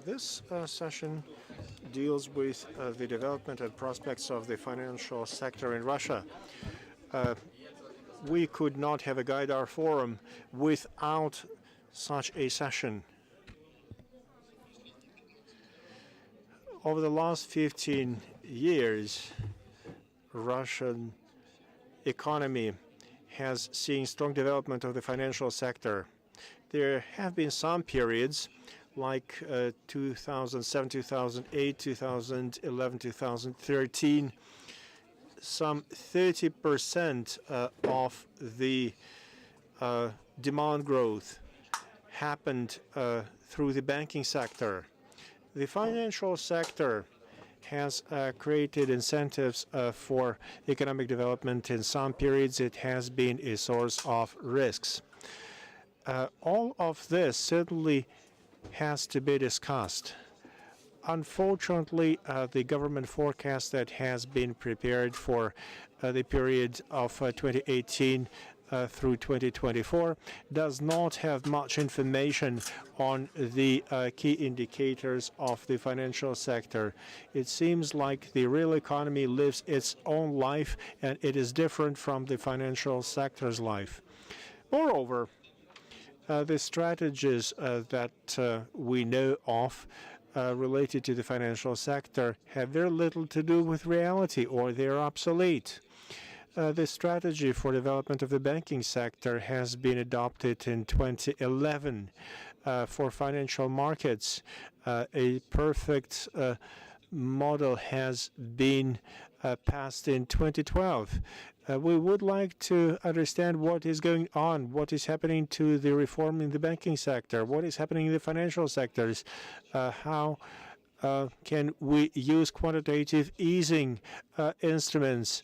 This session deals with the development and prospects of the financial sector in Russia. We could not have a Gaidar forum without such a session. Over the last 15 years, Russian economy has seen strong development of the financial sector. There have been some periods like 2007, 2008, 2011, 2013. Some 30% of the demand growth happened through the banking sector. The financial sector has created incentives for economic development. In some periods, it has been a source of risks. All of this certainly has to be discussed. Unfortunately, the government forecast that has been prepared for the period of 2018 through 2024 does not have much information on the key indicators of the financial sector. It seems like the real economy lives its own life, and it is different from the financial sector's life. Moreover, the strategies that we know of related to the financial sector have very little to do with reality, or they're obsolete. The strategy for development of the banking sector has been adopted in 2011 for financial markets. A perfect model has been passed in 2012. We would like to understand what is going on, what is happening to the reform in the banking sector, what is happening in the financial sectors, how can we use quantitative easing instruments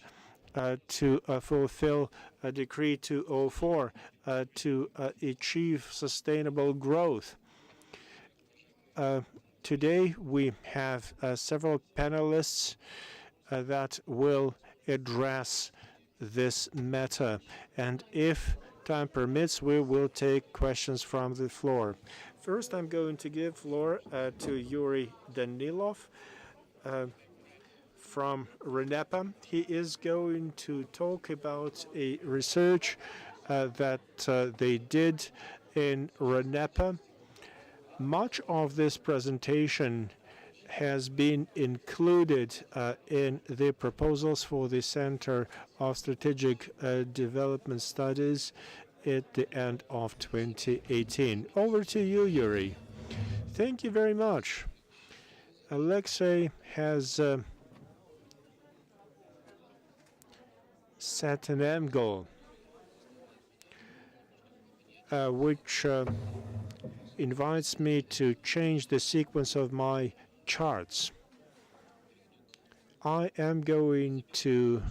to fulfill Decree 204 to achieve sustainable growth. Today we have several panelists that will address this matter, and if time permits, we will take questions from the floor. First, I'm going to give floor to Yuri Danilov from RANEPA. He is going to talk about a research that they did in RANEPA. Much of this presentation has been included in the proposals for the Center of Strategic Development Studies at the end of 2018. Over to you, Yuri. Thank you very much. Alexei has set an end goal, which invites me to change the sequence of my charts. I am going to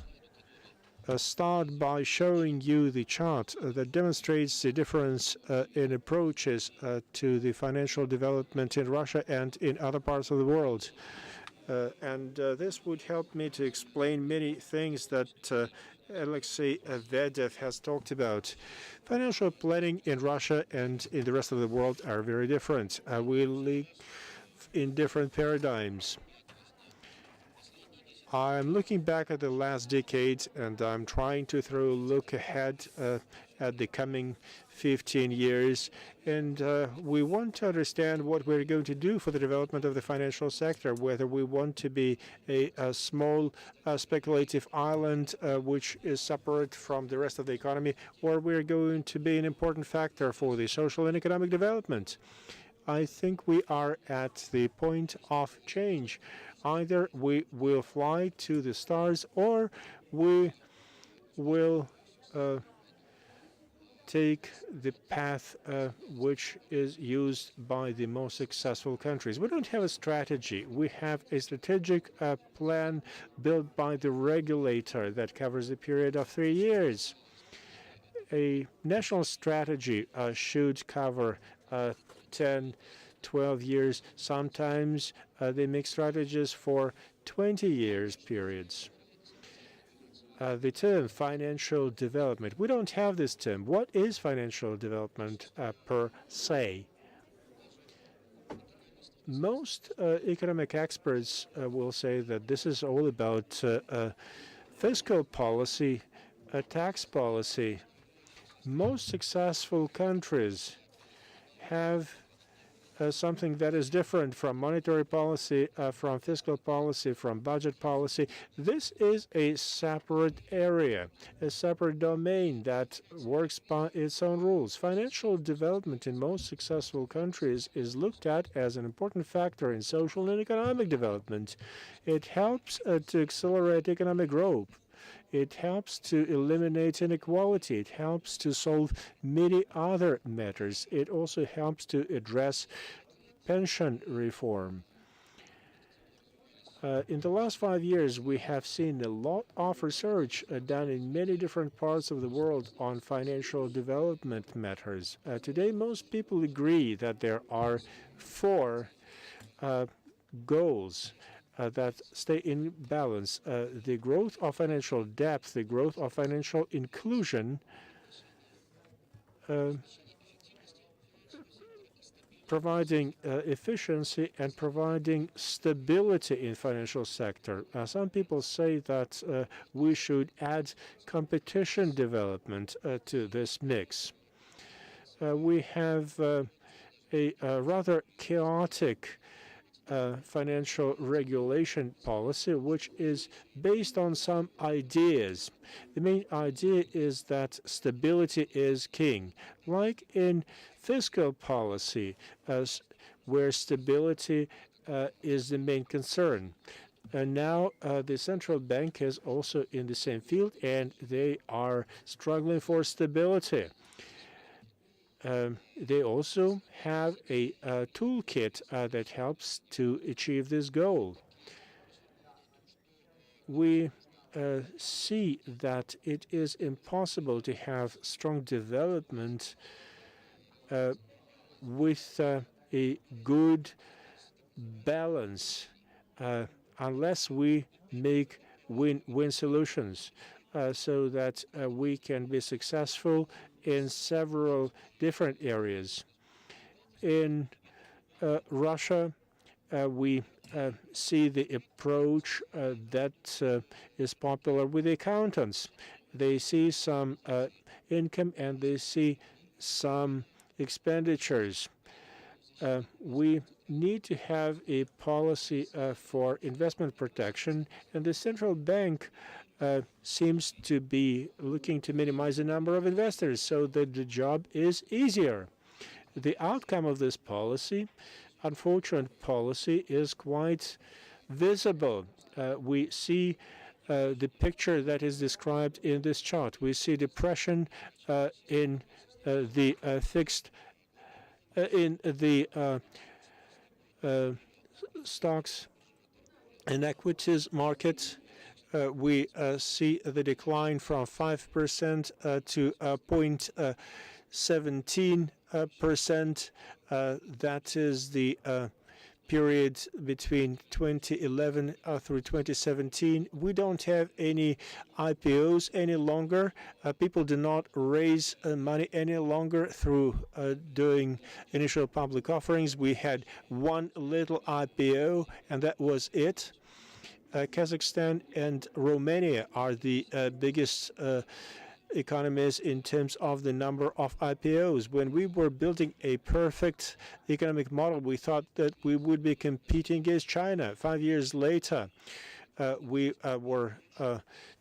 start by showing you the chart that demonstrates the difference in approaches to the financial development in Russia and in other parts of the world. This would help me to explain many things that Alexei Vedev has talked about. Financial planning in Russia and in the rest of the world are very different. We live in different paradigms. I'm looking back at the last decade, and I'm trying to throw a look ahead at the coming 15 years. And we want to understand what we're going to do for the development of the financial sector, whether we want to be a small speculative island which is separate from the rest of the economy, or we're going to be an important factor for the social and economic development. I think we are at the point of change. Either we will fly to the stars, or we will take the path which is used by the most successful countries. We don't have a strategy. We have a strategic plan built by the regulator that covers a period of 3 years. A national strategy should cover 10, 12 years. Sometimes they make strategies for 20 years periods. The term financial development, we don't have this term. What is financial development per se? Most economic experts will say that this is all about fiscal policy, tax policy. Most successful countries have something that is different from monetary policy, from fiscal policy, from budget policy. This is a separate area, a separate domain that works by its own rules. Financial development in most successful countries is looked at as an important factor in social and economic development. It helps to accelerate economic growth. It helps to eliminate inequality. It helps to solve many other matters. It also helps to address pension reform. In the last 5 years, we have seen a lot of research done in many different parts of the world on financial development matters. Today, most people agree that there are 4 goals that stay in balance. The growth of financial depth, the growth of financial inclusion, providing efficiency and providing stability in financial sector. Some people say that we should add competition development to this mix. We have a rather chaotic financial regulation policy, which is based on some ideas. The main idea is that stability is king, like in fiscal policy, where stability is the main concern. And now the central bank is also in the same field, and they are struggling for stability. They also have a toolkit that helps to achieve this goal. We see that it is impossible to have strong development with a good balance unless we make win-win solutions so that we can be successful in several different areas. In Russia, we see the approach that is popular with accountants. They see some income and they see some expenditures. We need to have a policy for investment protection, and the central bank seems to be looking to minimize the number of investors so that the job is easier. The outcome of this policy, unfortunate policy, is quite visible. We see the picture that is described in this chart. We see depression in the fixed, in the stocks and equities markets. We see the decline from 5% to 0.17%. That is the period between 2011 through 2017. We don't have any IPOs any longer. People do not raise money any longer through doing initial public offerings. We had one little IPO, and that was it. Kazakhstan and Romania are the biggest economies in terms of the number of IPOs. When we were building a perfect economic model, we thought that we would be competing against China. 5 years later, we were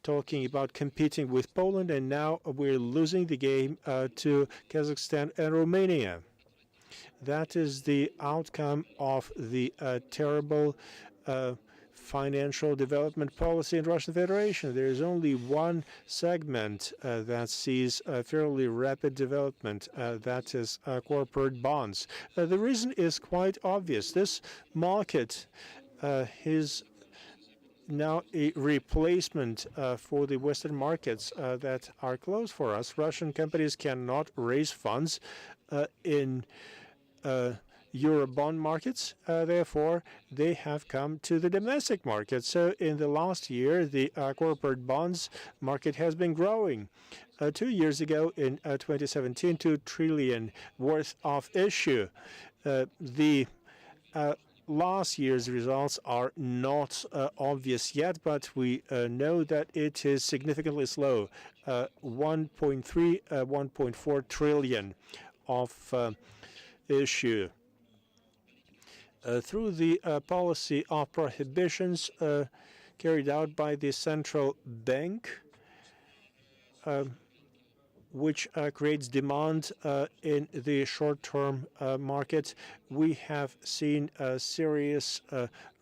talking about competing with Poland, and now we're losing the game to Kazakhstan and Romania. That is the outcome of the terrible financial development policy in Russian Federation. There is only one segment that sees fairly rapid development, that is corporate bonds. The reason is quite obvious. This market is now a replacement for the Western markets that are closed for us. Russian companies cannot raise funds in Eurobond markets, therefore they have come to the domestic market. So in the last year, the corporate bonds market has been growing. 2 years ago, in 2017, 2 trillion worth of issue. The last year's results are not obvious yet, but we know that it is significantly slow. 1.3, 1.4 trillion of issue. Through the policy of prohibitions carried out by the central bank, which creates demand in the short-term market, we have seen a serious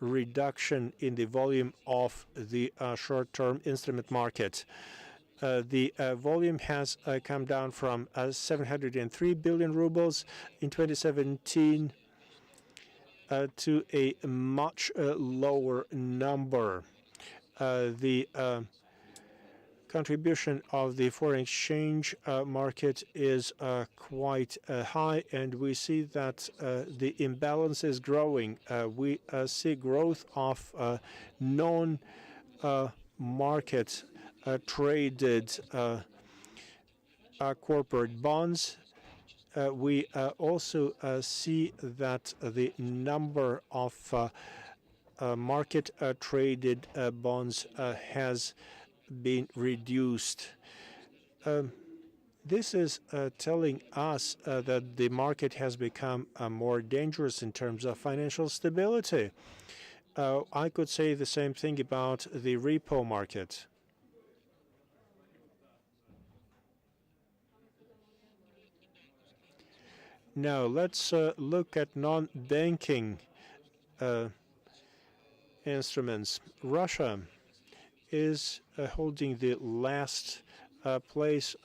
reduction in the volume of the short-term instrument market. The volume has come down from 703 billion rubles in 2017 to a much lower number. The contribution of the foreign exchange market is quite high, and we see that the imbalance is growing. We see growth of non-market traded corporate bonds. We also see that the number of market traded bonds has been reduced. This is telling us that the market has become more dangerous in terms of financial stability. I could say the same thing about the repo market. Now, let's look at non-banking instruments. Russia is holding the last place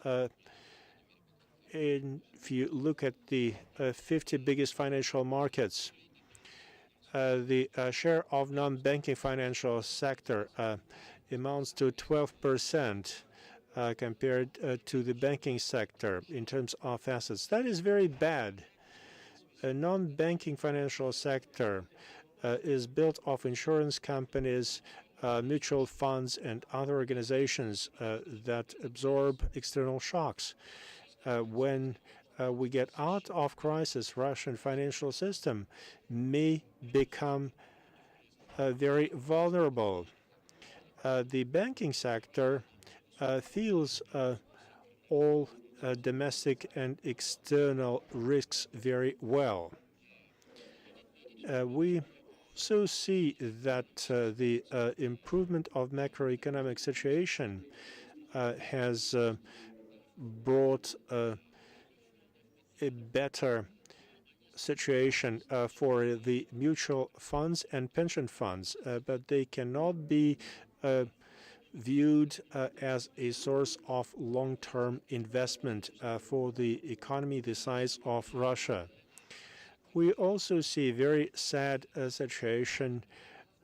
if you look at the 50 biggest financial markets. The share of non-banking financial sector amounts to 12% compared to the banking sector in terms of assets. That is very bad. A non-banking financial sector is built of insurance companies, mutual funds, and other organizations that absorb external shocks. When we get out of crisis, Russian financial system may become very vulnerable. The banking sector feels all domestic and external risks very well. We also see that the improvement of macroeconomic situation has brought a better situation for the mutual funds and pension funds, but they cannot be viewed as a source of long-term investment for the economy the size of Russia. We also see a very sad situation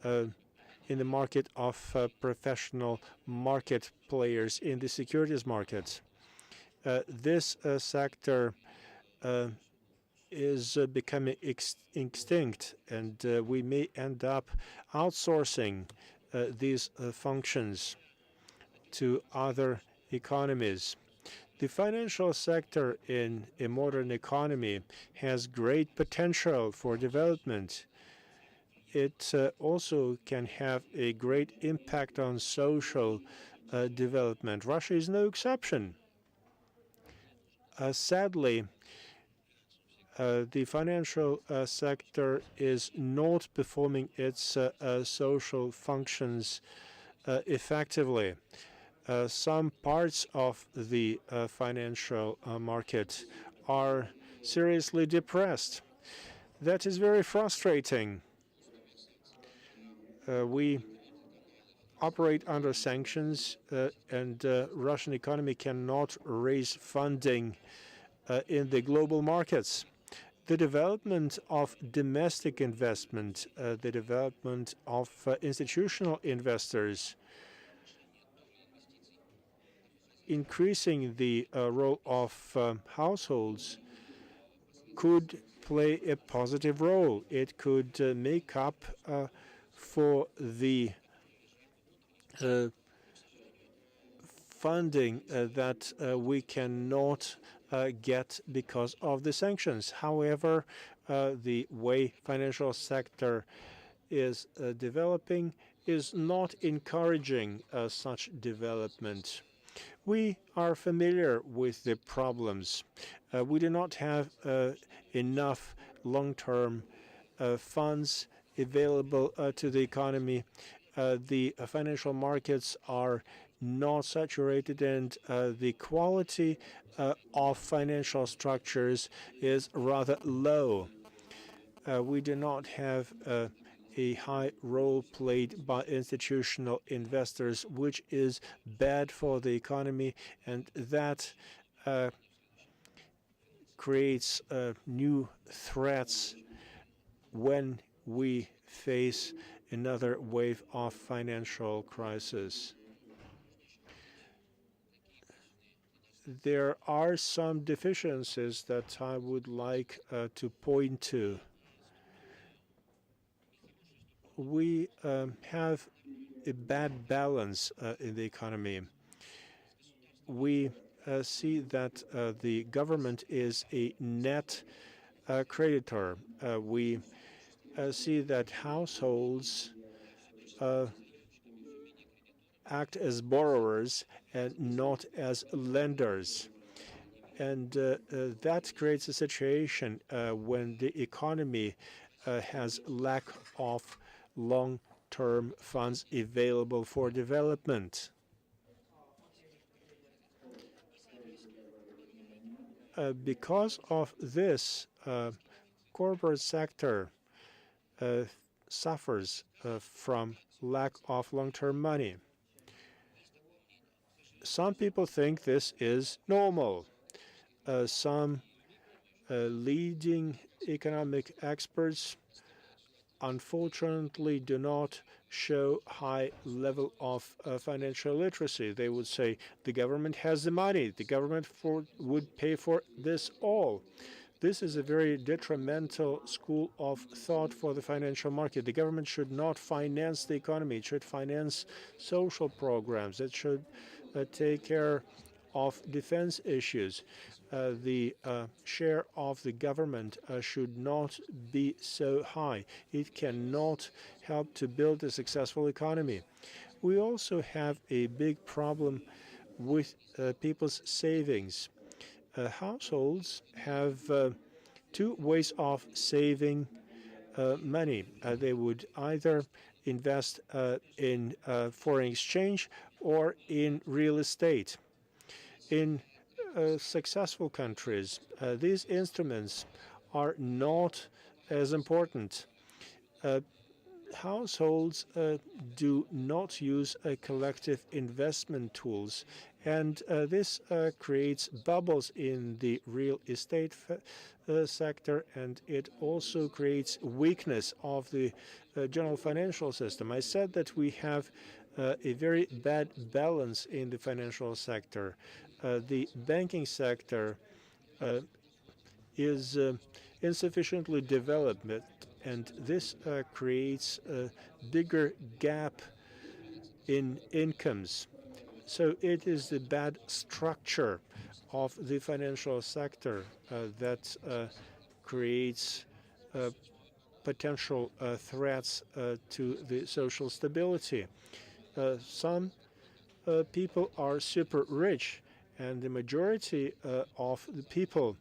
in the market of professional market players in the securities markets. This sector is becoming extinct, and we may end up outsourcing these functions to other economies. The financial sector in a modern economy has great potential for development. It also can have a great impact on social development. Russia is no exception. Sadly, the financial sector is not performing its social functions effectively. Some parts of the financial market are seriously depressed. That is very frustrating. We operate under sanctions, and Russian economy cannot raise funding in the global markets. The development of domestic investment, the development of institutional investors, increasing the role of households could play a positive role. It could make up for the funding that we cannot get because of the sanctions. However, the way financial sector is developing is not encouraging such development. We are familiar with the problems. We do not have enough long-term funds available to the economy. The financial markets are not saturated, and the quality of financial structures is rather low. We do not have a high role played by institutional investors, which is bad for the economy, and that creates new threats when we face another wave of financial crisis. There are some deficiencies that I would like to point to. We have a bad balance in the economy. We see that the government is a net creditor. We see that households act as borrowers and not as lenders. And that creates a situation when the economy has lack of long-term funds available for development. Because of this, corporate sector suffers from lack of long-term money. Some people think this is normal. Some leading economic experts unfortunately do not show high level of financial literacy. They would say the government has the money, the government would pay for this all. This is a very detrimental school of thought for the financial market. The government should not finance the economy. It should finance social programs. It should take care of defense issues. The share of the government should not be so high. It cannot help to build a successful economy. We also have a big problem with people's savings. Households have two ways of saving money. They would either invest in foreign exchange or in real estate. In successful countries, these instruments are not as important. Households do not use collective investment tools, and this creates bubbles in the real estate sector, and it also creates weakness of the general financial system. I said that we have a very bad balance in the financial sector. The banking sector is insufficiently developed, and this creates a bigger gap in incomes. So it is the bad structure of the financial sector that creates potential threats to the social stability. Some people are super rich, and the majority of the people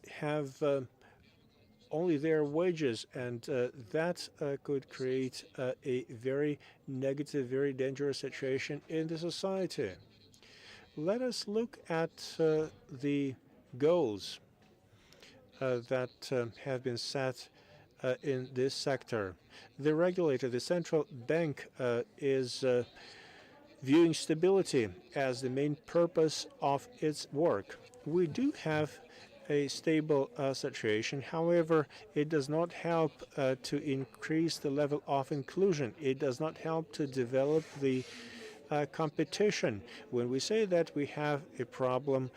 have only their wages, and that could create a very negative, very dangerous situation in the society. Let us look at the goals that have been set in this sector. The regulator, the central bank, is viewing stability as the main purpose of its work. We do have a stable situation. However, it does not help to increase the level of inclusion. It does not help to develop the competition. When we say that we have a problem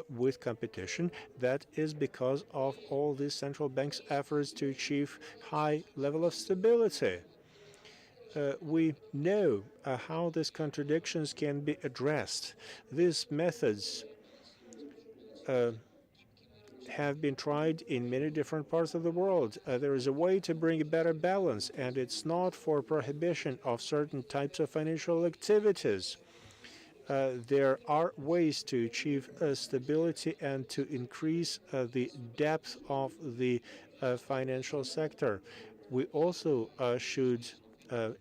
with competition, that is because of all the central bank's efforts to achieve high level of stability. We know how these contradictions can be addressed. These methods have been tried in many different parts of the world. There is a way to bring a better balance, and it's not for prohibition of certain types of financial activities. There are ways to achieve stability and to increase the depth of the financial sector. We also should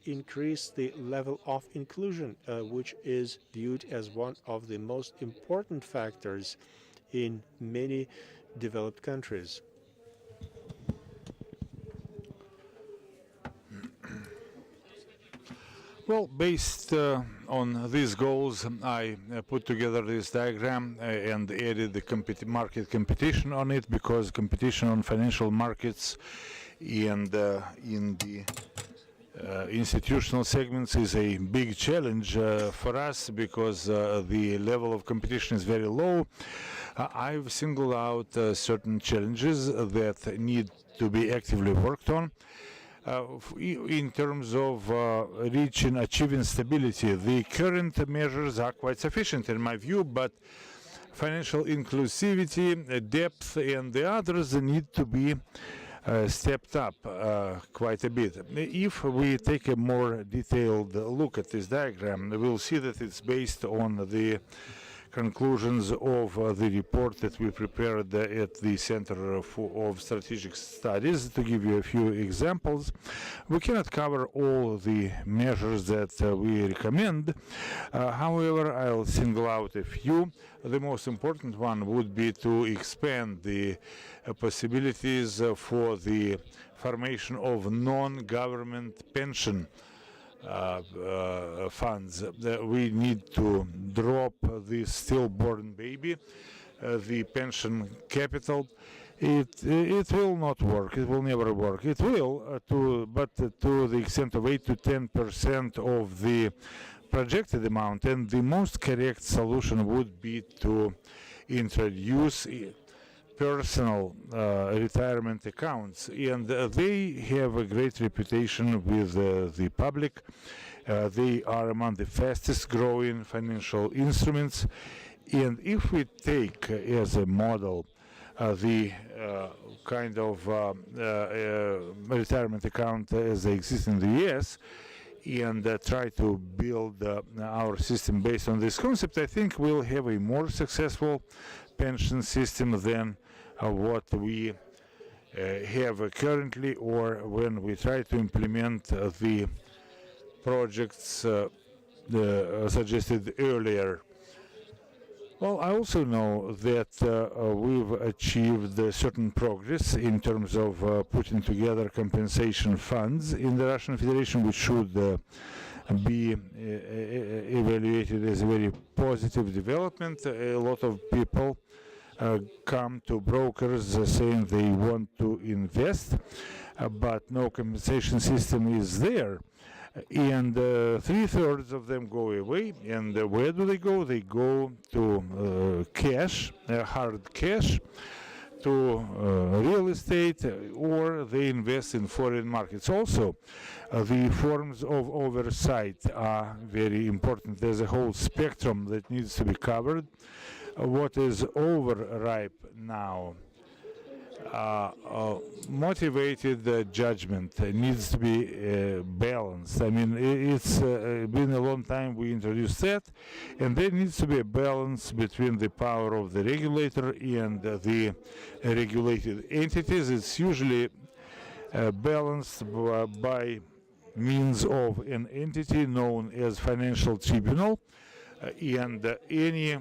increase the level of inclusion, which is viewed as one of the most important factors in many developed countries. Well, based on these goals, I put together this diagram and added the market competition on it, because competition on financial markets and in the institutional segments is a big challenge for us, because the level of competition is very low. I've singled out certain challenges that need to be actively worked on. In terms of achieving stability, the current measures are quite sufficient in my view, but financial inclusivity, depth, and the others need to be stepped up quite a bit. If we take a more detailed look at this diagram, we'll see that it's based on the conclusions of the report that we prepared at the Center of Strategic Studies. To give you a few examples, we cannot cover all the measures that we recommend. However, I'll single out a few. The most important one would be to expand the possibilities for the formation of non-government pension funds. We need to drop the stillborn baby, the pension capital. It will not work. It will never work. It will, but to the extent of 8 to 10% of the projected amount. And the most correct solution would be to introduce personal retirement accounts, and they have a great reputation with the public. They are among the fastest growing financial instruments, and if we take as a model the kind of retirement account as they exist in the US, and try to build our system based on this concept, I think we'll have a more successful pension system than what we have currently, or when we try to implement the projects suggested earlier. Well, I also know that we've achieved certain progress in terms of putting together compensation funds in the Russian Federation, which should be evaluated as a very positive development. A lot of people come to brokers saying they want to invest, but no compensation system is there. And 3/3 of them go away. And where do they go? They go to cash, hard cash, to real estate, or they invest in foreign markets. Also, the forms of oversight are very important. There's a whole spectrum that needs to be covered. What is overripe now? Motivated judgment needs to be balanced. I mean, it's been a long time we introduced that, and there needs to be a balance between the power of the regulator and the regulated entities. It's usually balanced by means of an entity known as financial tribunal, and any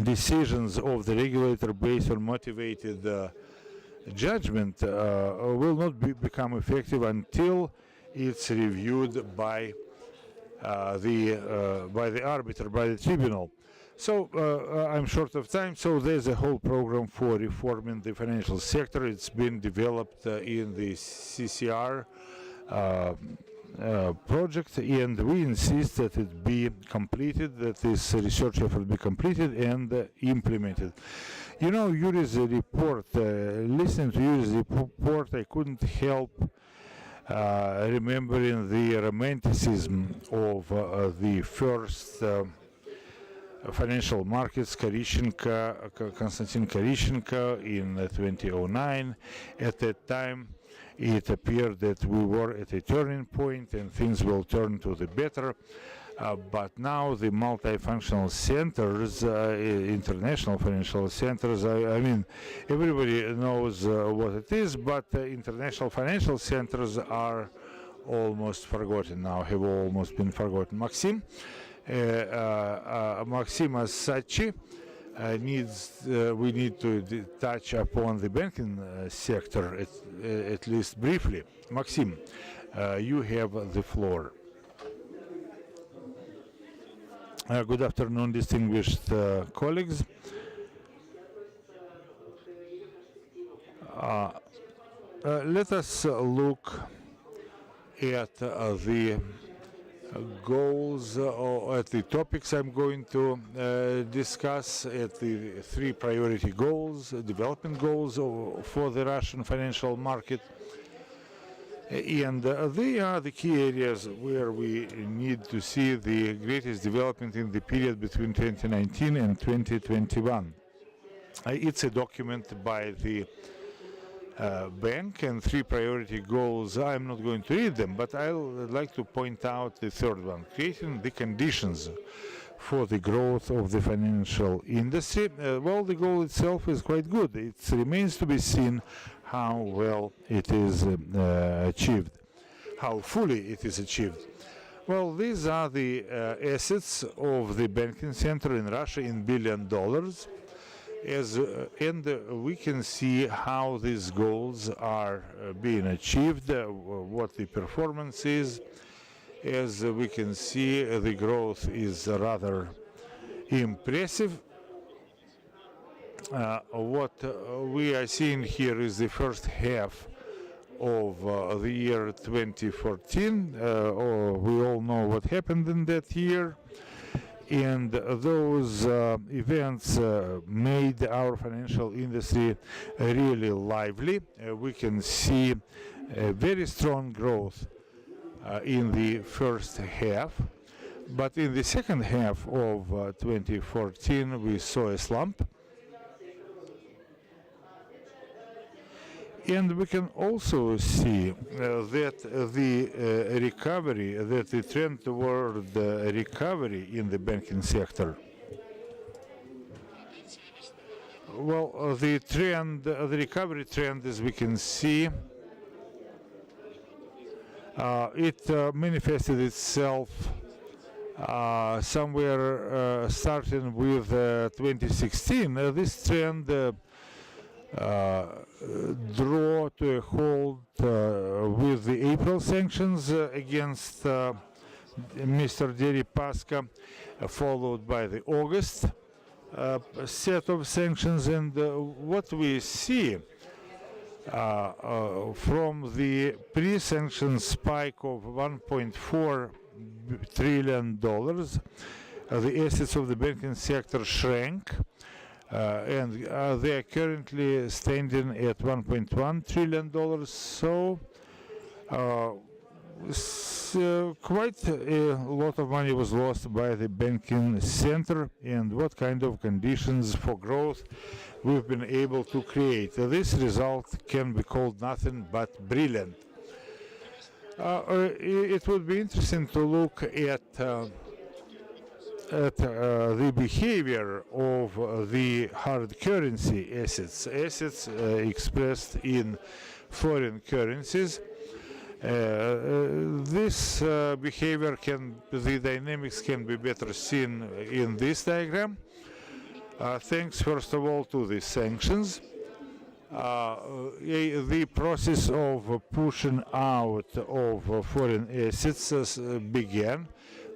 decisions of the regulator based on motivated judgment will not become effective until it's reviewed by the arbiter, by the tribunal. So I'm short of time, so there's a whole program for reforming the financial sector. It's been developed in the CCR project, and we insist that it be completed, that this research effort be completed and implemented. You know, Yuri's report, listening to Yuri's report, I couldn't help remembering the romanticism of the first financial markets, Konstantin Karichenko in 2009. At that time, it appeared that we were at a turning point and things will turn to the better. But now the multifunctional centers, international financial centers, I mean, everybody knows what it is, but international financial centers are almost forgotten now, have almost been forgotten. Maxim as such, we need to touch upon the banking sector at least briefly. Maxim, you have the floor. Good afternoon, distinguished colleagues. Let us look at the goals or at the topics I'm going to discuss, at the 3 priority goals, development goals for the Russian financial market. And they are the key areas where we need to see the greatest development in the period between 2019 and 2021. It's a document by the bank and 3 priority goals. I'm not going to read them, but I'd like to point out the third one, creating the conditions for the growth of the financial industry. Well, the goal itself is quite good. It remains to be seen how well it is achieved, how fully it is achieved. Well, these are the assets of the banking sector in Russia in $1 billion. And we can see how these goals are being achieved, what the performance is. As we can see, the growth is rather impressive. What we are seeing here is the first half of the year 2014. We all know what happened in that year. And those events made our financial industry really lively. We can see a very strong growth in the first half, but in the second half of 2014 we saw a slump. And we can also see that the recovery, that the trend toward recovery in the banking sector, well, the trend, the recovery trend, as we can see, it manifested itself somewhere starting with 2016. This trend draw to a halt with the April sanctions against Mr. Deripaska, followed by the August set of sanctions. And what we see from the pre-sanction spike of $1.4 trillion, the assets of the banking sector shrank. And they are currently standing at $1.1 trillion. So quite a lot of money was lost by the banking sector, and what kind of conditions for growth we've been able to create. This result can be called nothing but brilliant. It would be interesting to look at the behavior of the hard currency assets expressed in foreign currencies. This behavior the dynamics can be better seen in this diagram. Thanks first of all to the sanctions. The process of pushing out of foreign assets began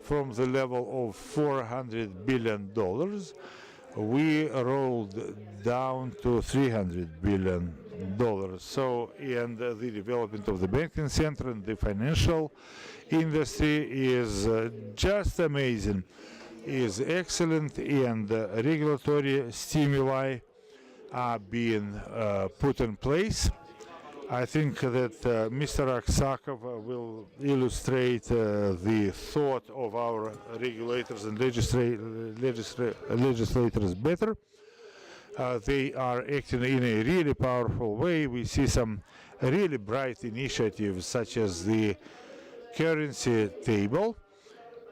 from the level of $400 billion. We rolled down to $300 billion. So, and the development of the banking sector and the financial industry is just amazing, is excellent, and regulatory stimuli are being put in place. I think that Mr. Aksakov will illustrate the thought of our regulators and legislators better. They are acting in a really powerful way. We see some really bright initiatives such as the currency table,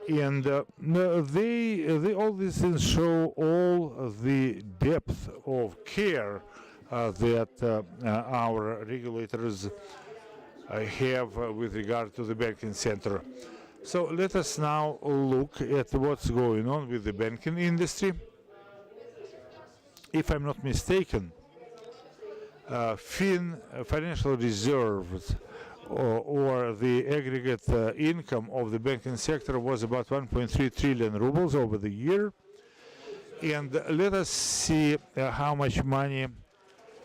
and all these things show all the depth of care that our regulators have with regard to the banking sector. So let us now look at what's going on with the banking industry. If I'm not mistaken, financial reserves or the aggregate income of the banking sector was about 1.3 trillion rubles over the year. And let us see how much money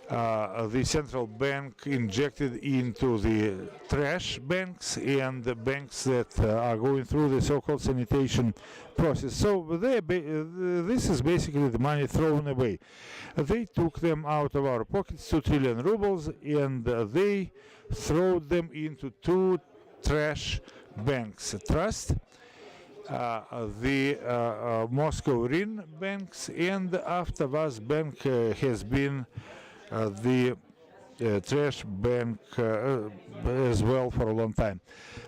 the central bank injected into the trash banks and the banks that are going through the so-called sanitation process. So this is basically the money thrown away. They took them out of our pockets, 2 trillion rubles, and they threw them into two trash banks. Trust, the Moscow RIN banks, and AvtoVaz Bank has been the trash bank as well for a long time.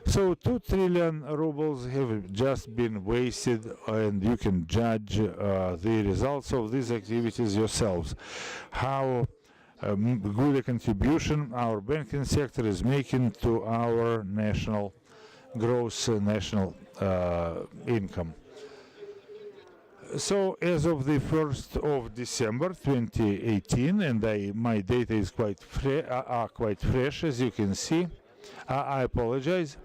So 2 trillion rubles have just been wasted, and you can judge the results of these activities yourselves. How good a contribution our banking sector is making to our national gross national income. So as of the 1st of December 2018, and my data is quite fresh, as you can see. I apologize.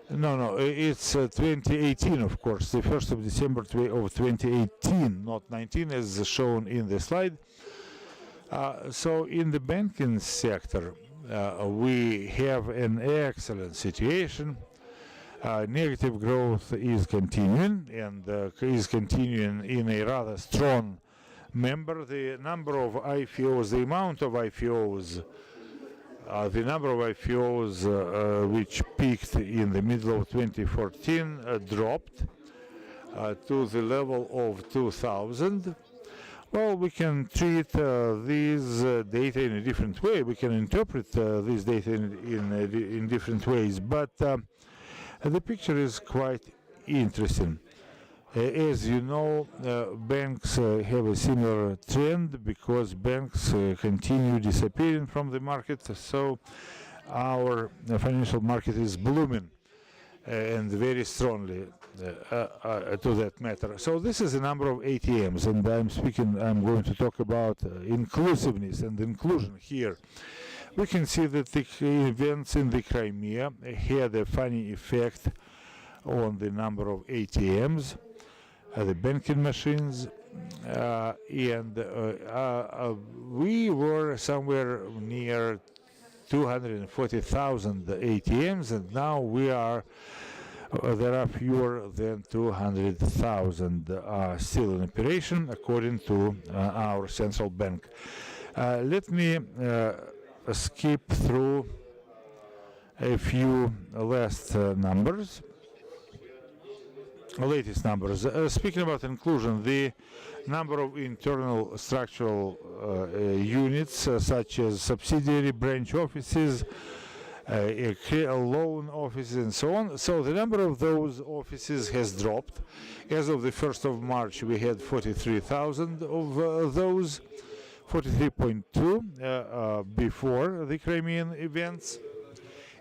No, it's 2018, of course, the 1st of December of 2018, not 19, as shown in the slide. So in the banking sector, we have an excellent situation. Negative growth is continuing, and is continuing in a rather strong manner. The number of IPOs, the amount of IPOs, the number of IPOs which peaked in the middle of 2014 dropped to the level of 2,000. Well, we can treat these data in a different way. We can interpret these data in different ways, but the picture is quite interesting. As you know, banks have a similar trend because banks continue disappearing from the market, so our financial market is blooming and very strongly to that matter. So this is a number of ATMs, and I'm going to talk about inclusiveness and inclusion here. We can see that the events in the Crimea had a funny effect on the number of ATMs, the banking machines, and we were somewhere near 240,000 ATMs, and now there are fewer than 200,000 still in operation, according to our central bank. Let me skip through a few latest numbers. Speaking about inclusion, the number of internal structural units, such as subsidiary branch offices, loan offices, and so on. So the number of those offices has dropped. As of the 1st of March, we had 43,000 of those. 43.2 before the Crimean events,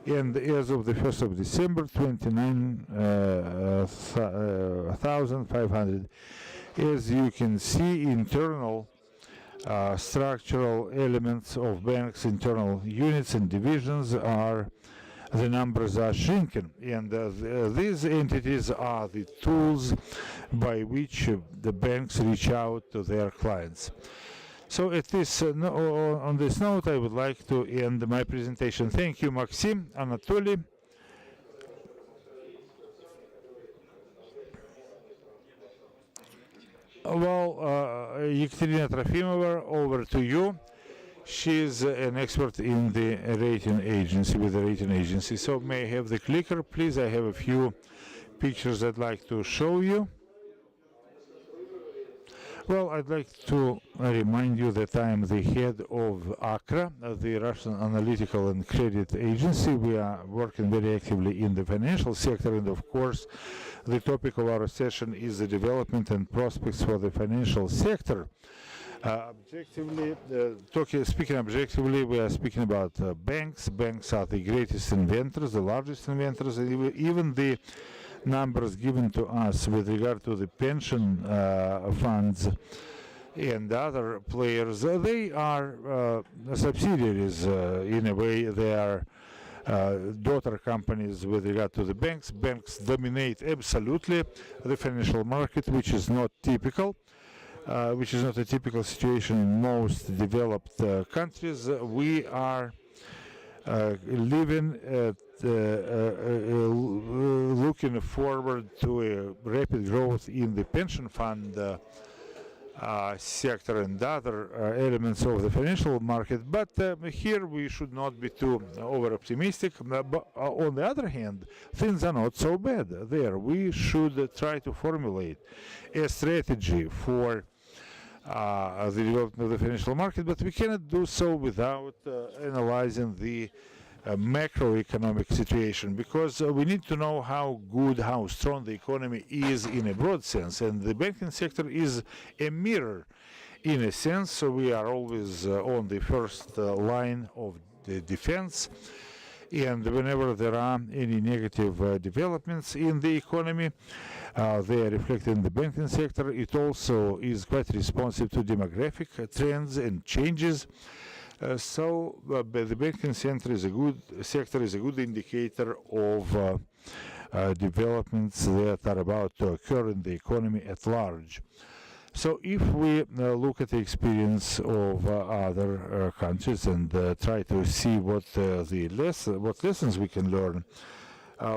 and as of the 1st of December, 29,500. As you can see, internal structural elements of banks, internal units and divisions the numbers are shrinking, and these entities are the tools by which the banks reach out to their clients. So on this note, I would like to end my presentation. Thank you, Maxim, Anatoly. Well, Ekaterina Trofimova, over to you. She's an expert in the rating agency, with the rating agency. So may I have the clicker, please? I have a few pictures I'd like to show you. Well, I'd like to remind you that I am the head of ACRA, the Russian Analytical and Credit Agency. We are working very actively in the financial sector, and of course, the topic of our session is the development and prospects for the financial sector. Speaking objectively, we are speaking about banks. Banks are the greatest inventors, the largest inventors, and even the numbers given to us with regard to the pension funds and other players, they are subsidiaries in a way. They are daughter companies with regard to the banks. Banks dominate absolutely the financial market, which is not typical. Which is not a typical situation in most developed countries. We are looking forward to a rapid growth in the pension fund sector and other elements of the financial market, but here we should not be too over-optimistic. But on the other hand, things are not so bad there. We should try to formulate a strategy for the development of the financial market, but we cannot do so without analyzing the macroeconomic situation, because we need to know how good, how strong the economy is in a broad sense, and the banking sector is a mirror in a sense. So we are always on the first line of the defense, and whenever there are any negative developments in the economy, they are reflected in the banking sector. It also is quite responsive to demographic trends and changes. So the banking sector is a good indicator of developments that are about to occur in the economy at large. So if we look at the experience of other countries and try to see what lessons we can learn,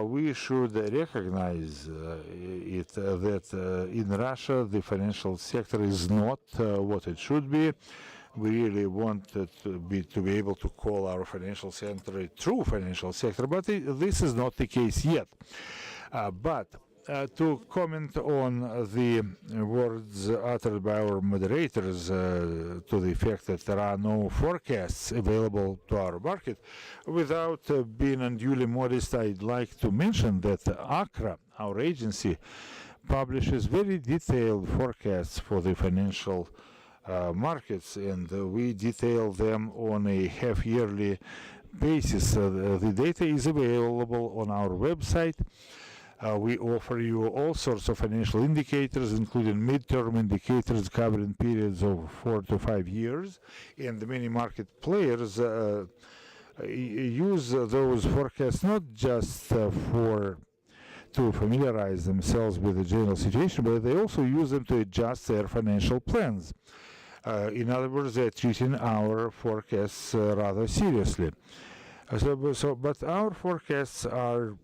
we should recognize that in Russia the financial sector is not what it should be. We really want to be able to call our financial sector a true financial sector, but this is not the case yet. But to comment on the words uttered by our moderators to the effect that there are no forecasts available to our market, without being unduly modest, I'd like to mention that ACRA, our agency, publishes very detailed forecasts for the financial markets, and we detail them on a half-yearly basis. The data is available on our website. We offer you all sorts of financial indicators, including midterm indicators covering periods of 4 to 5 years, and many market players use those forecasts not just to familiarize themselves with the general situation, but they also use them to adjust their financial plans. In other words, they're treating our forecasts rather seriously. But our forecasts are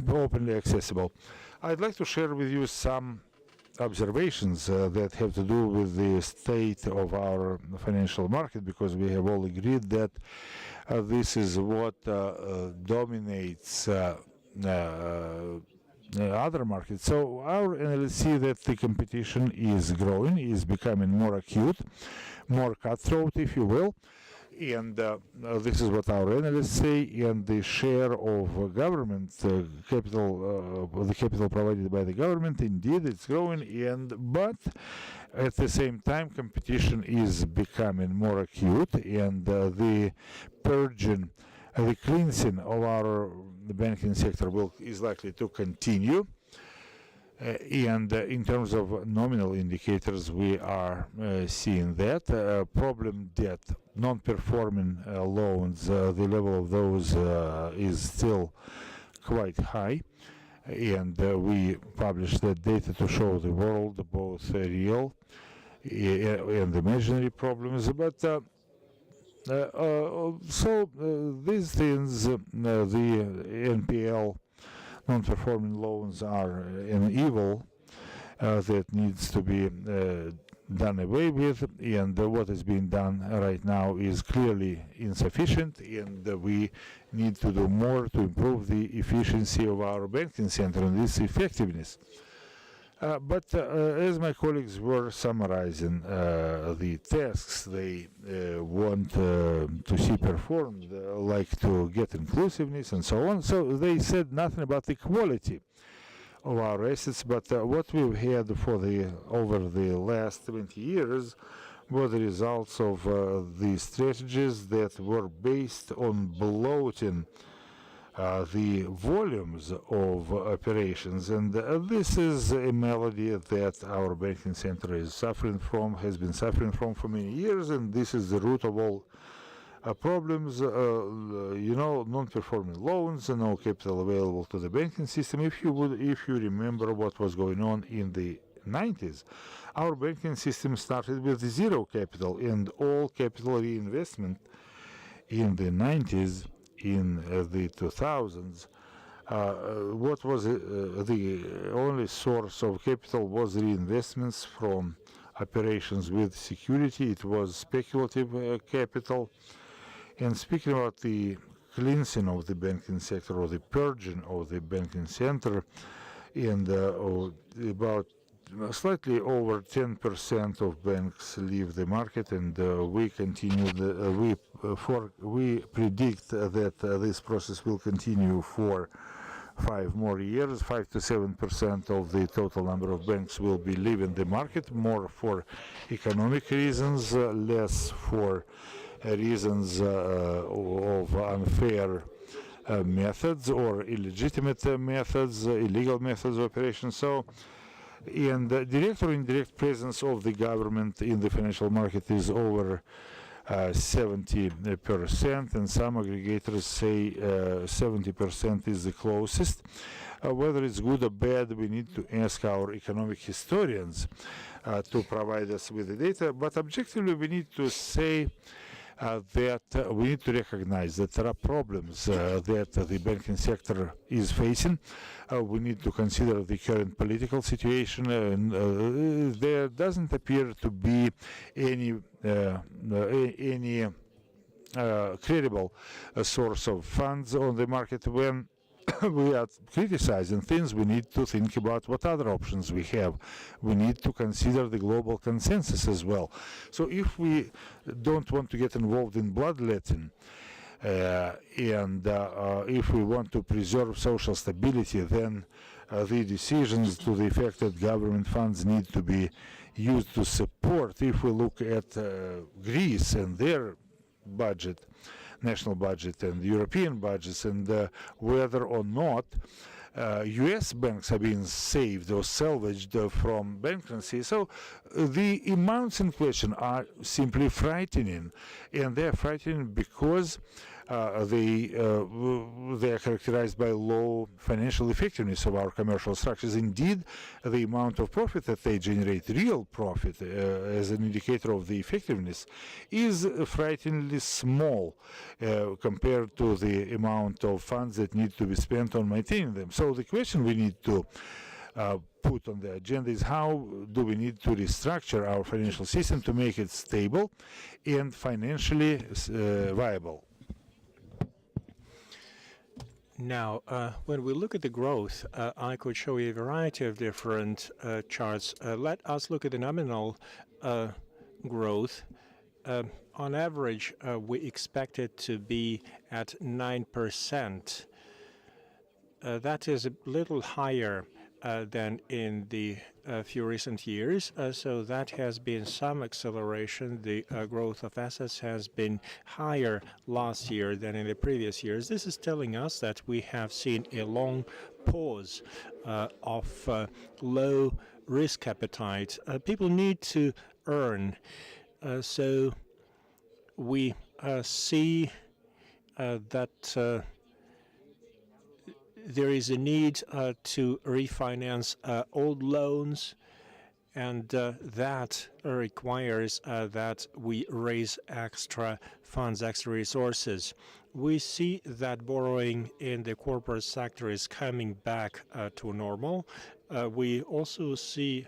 openly accessible. I'd like to share with you some observations that have to do with the state of our financial market, because we have all agreed that this is what dominates other markets. So our analysts see that the competition is growing, is becoming more acute, more cutthroat, if you will, and this is what our analysts say. And the share of government capital, the capital provided by the government, indeed it's growing, but at the same time competition is becoming more acute, and the purging, the cleansing of our banking sector is likely to continue. And in terms of nominal indicators, we are seeing that problem debt, non-performing loans, the level of those is still quite high, and we publish that data to show the world both real and imaginary problems. But these things, the NPL, non-performing loans, are an evil that needs to be done away with, and what is being done right now is clearly insufficient, and we need to do more to improve the efficiency of our banking center and its effectiveness. But as my colleagues were summarizing the tasks they want to see performed, like to get inclusiveness and so on, so they said nothing about the quality of our assets, but what we've had for over the last 20 years were the results of the strategies that were based on bloating the volumes of operations, and this is a malady that our banking center is suffering from, has been suffering from for many years, and this is the root of all problems. Non-performing loans and no capital available to the banking system. If you remember what was going on in the 90s, our banking system started with zero capital, and all capital reinvestment in the 90s, in the 2000s, what was the only source of capital was reinvestments from operations with security. It was speculative capital. And speaking about the cleansing of the banking sector, or the purging of the banking center, and about slightly over 10% of banks leave the market, and we predict that this process will continue for 5 more years. 5 to 7% of the total number of banks will be leaving the market, more for economic reasons, less for reasons of unfair methods or illegitimate methods, illegal methods of operation. So, and the direct or indirect presence of the government in the financial market is over 70%, and some aggregators say 70% is the closest. Whether it's good or bad, we need to ask our economic historians to provide us with the data, but objectively we need to say that we need to recognize that there are problems that the banking sector is facing. We need to consider the current political situation, and there doesn't appear to be any credible source of funds on the market. When we are criticizing things, we need to think about what other options we have. We need to consider the global consensus as well. So if we don't want to get involved in bloodletting, and if we want to preserve social stability, then the decisions to the effect that government funds need to be used to support. If we look at Greece and their budget, national budget, and European budgets, and whether or not U.S. banks are being saved or salvaged from bankruptcy. So the amounts in question are simply frightening, and they're frightening because they are characterized by low financial effectiveness of our commercial structures. Indeed, the amount of profit that they generate, real profit, as an indicator of the effectiveness, is frighteningly small compared to the amount of funds that need to be spent on maintaining them. So the question we need to put on the agenda is how do we need to restructure our financial system to make it stable and financially viable. Now, when we look at the growth, I could show you a variety of different charts. Let us look at the nominal growth. On average, we expect it to be at 9%. That is a little higher than in the few recent years. So that has been some acceleration. The growth of assets has been higher last year than in the previous years. This is telling us that we have seen a long pause of low risk appetite. People need to earn. So we see that there is a need to refinance old loans, and that requires that we raise extra funds, extra resources. We see that borrowing in the corporate sector is coming back to normal. We also see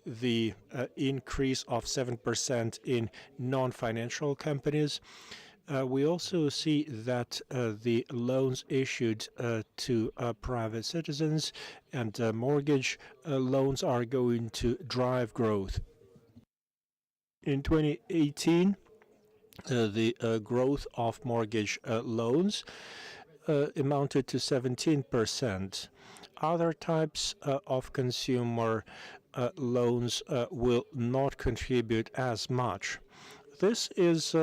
the increase of 7% in non-financial companies. We also see that the loans issued to private citizens and mortgage loans are going to drive growth. In 2018, the growth of mortgage loans amounted to 17%. Other types of consumer loans will not contribute as much. This is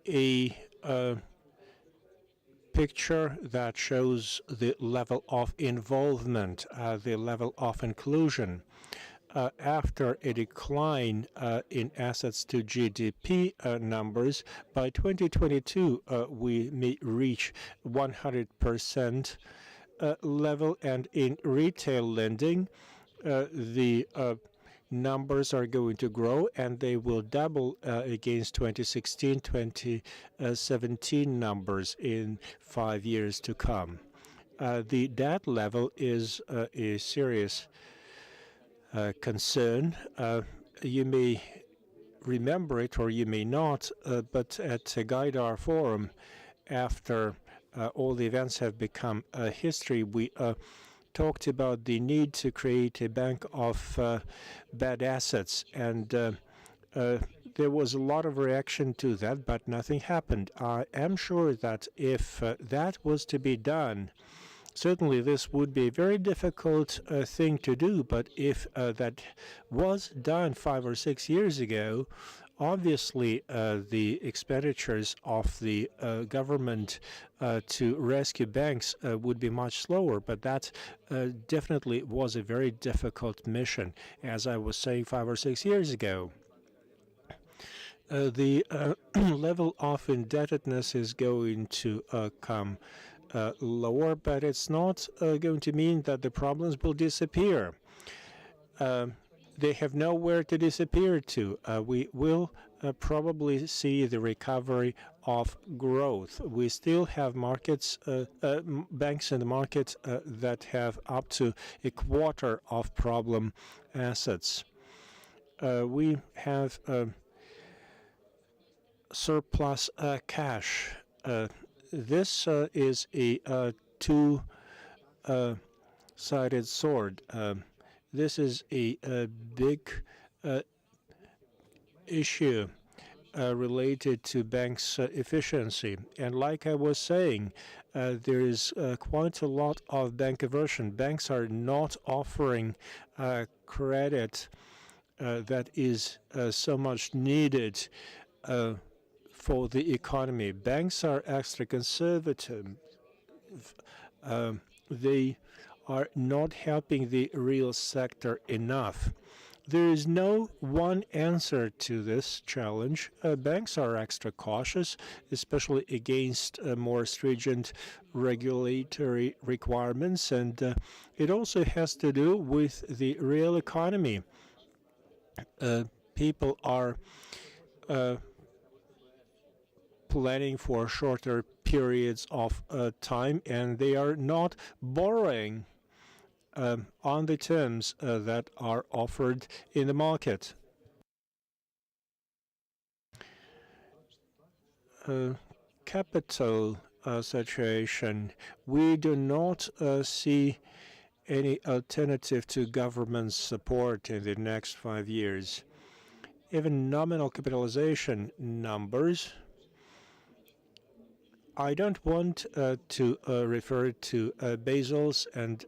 a picture that shows the level of involvement, the level of inclusion. After a decline in assets to GDP numbers, by 2022 we may reach 100% level, and in retail lending the numbers are going to grow and they will double against 2016-2017 numbers in 5 years to come. The debt level is a serious concern. You may remember it or you may not, but at a Gaidar forum, after all the events have become history, we talked about the need to create a bank of bad assets, and there was a lot of reaction to that, but nothing happened. I am sure that if that was to be done, certainly this would be a very difficult thing to do, but if that was done 5 or 6 years ago, obviously the expenditures of the government to rescue banks would be much slower, but that definitely was a very difficult mission, as I was saying 5 or 6 years ago. The level of indebtedness is going to come lower, but it's not going to mean that the problems will disappear. They have nowhere to disappear to. We will probably see the recovery of growth. We still have markets, banks in the market that have up to a quarter of problem assets. We have surplus cash. This is a two-sided sword. This is a big issue related to banks' efficiency. And like I was saying, there is quite a lot of bank aversion. Banks are not offering credit that is so much needed for the economy. Banks are extra conservative. They are not helping the real sector enough. There is no one answer to this challenge. Banks are extra cautious, especially against more stringent regulatory requirements, and it also has to do with the real economy. People are planning for shorter periods of time, and they are not borrowing on the terms that are offered in the market. Capital situation. We do not see any alternative to government support in the next 5 years. Even nominal capitalization numbers, I don't want to refer to Basel's and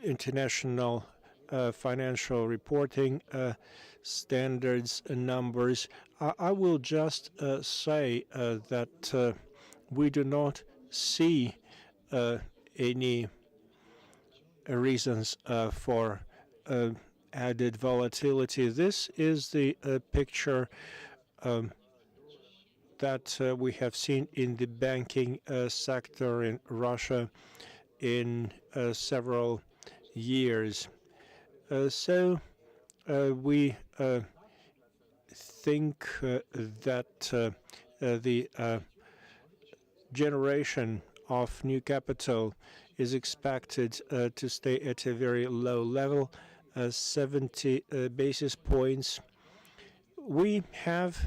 international financial reporting standards numbers. I will just say that we do not see any reasons for added volatility. This is the picture that we have seen in the banking sector in Russia in several years. So we think that the generation of new capital is expected to stay at a very low level, 70 basis points. We have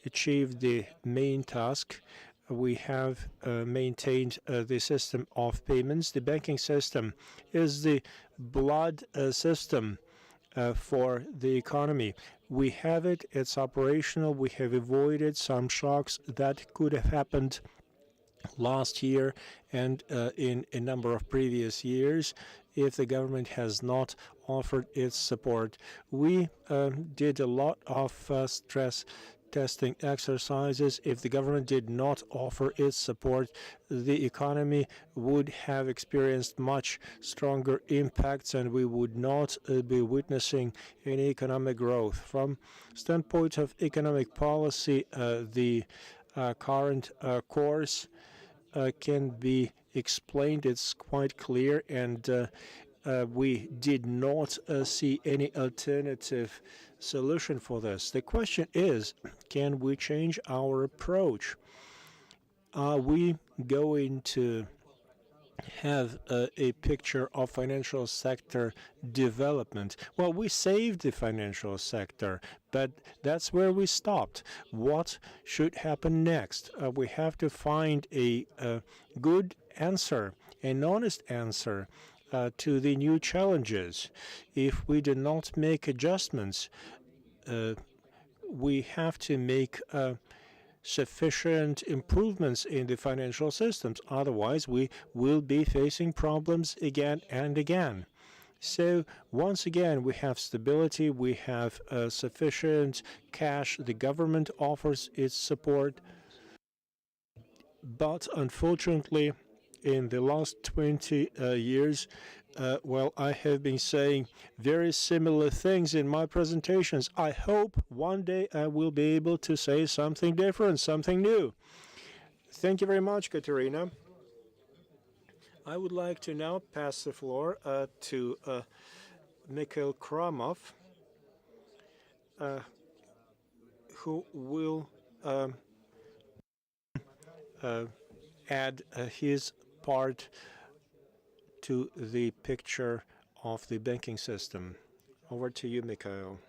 achieved the main task. We have maintained the system of payments. The banking system is the blood system for the economy. We have it, it's operational. We have avoided some shocks that could have happened last year and in a number of previous years if the government has not offered its support. We did a lot of stress testing exercises. If the government did not offer its support, the economy would have experienced much stronger impacts and we would not be witnessing any economic growth. From standpoint of economic policy, the current course can be explained. It's quite clear, and we did not see any alternative solution for this. The question is, can we change our approach? Are we going to have a picture of financial sector development? Well, we saved the financial sector, but that's where we stopped. What should happen next? We have to find a good answer, an honest answer to the new challenges. If we do not make adjustments, we have to make sufficient improvements in the financial systems. Otherwise, we will be facing problems again and again. So once again, we have stability, we have sufficient cash, the government offers its support. But unfortunately, in the last 20 years, well, I have been saying very similar things in my presentations. I hope one day I will be able to say something different, something new. Thank you very much, Katerina. I would like to now pass the floor to Mikhail Kramov, who will add his part to the picture of the banking system. Over to you, Mikhail.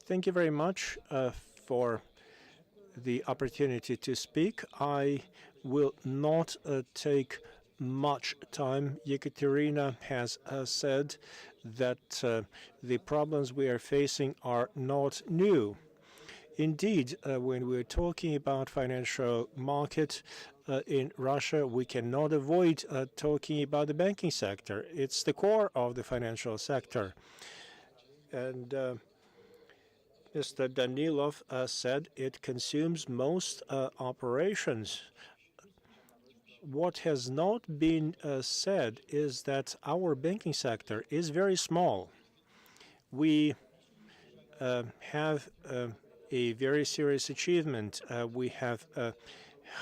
Thank you very much for the opportunity to speak. I will not take much time. Ekaterina has said that the problems we are facing are not new. Indeed, when we're talking about financial market in Russia, we cannot avoid talking about the banking sector. It's the core of the financial sector. And Mr. Danilov said it consumes most operations. What has not been said is that our banking sector is very small. We have a very serious achievement. We have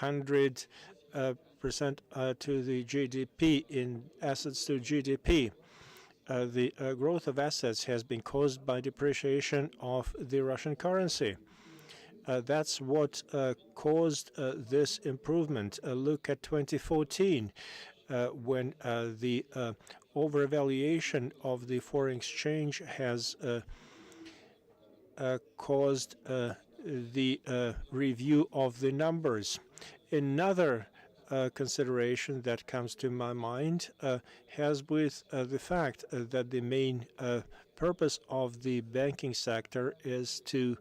100% to the GDP in assets to GDP. The growth of assets has been caused by depreciation of the Russian currency. That's what caused this improvement. Look at 2014, when the overvaluation of the foreign exchange has caused the review of the numbers. Another consideration that comes to my mind has with the fact that the main purpose of the banking sector is to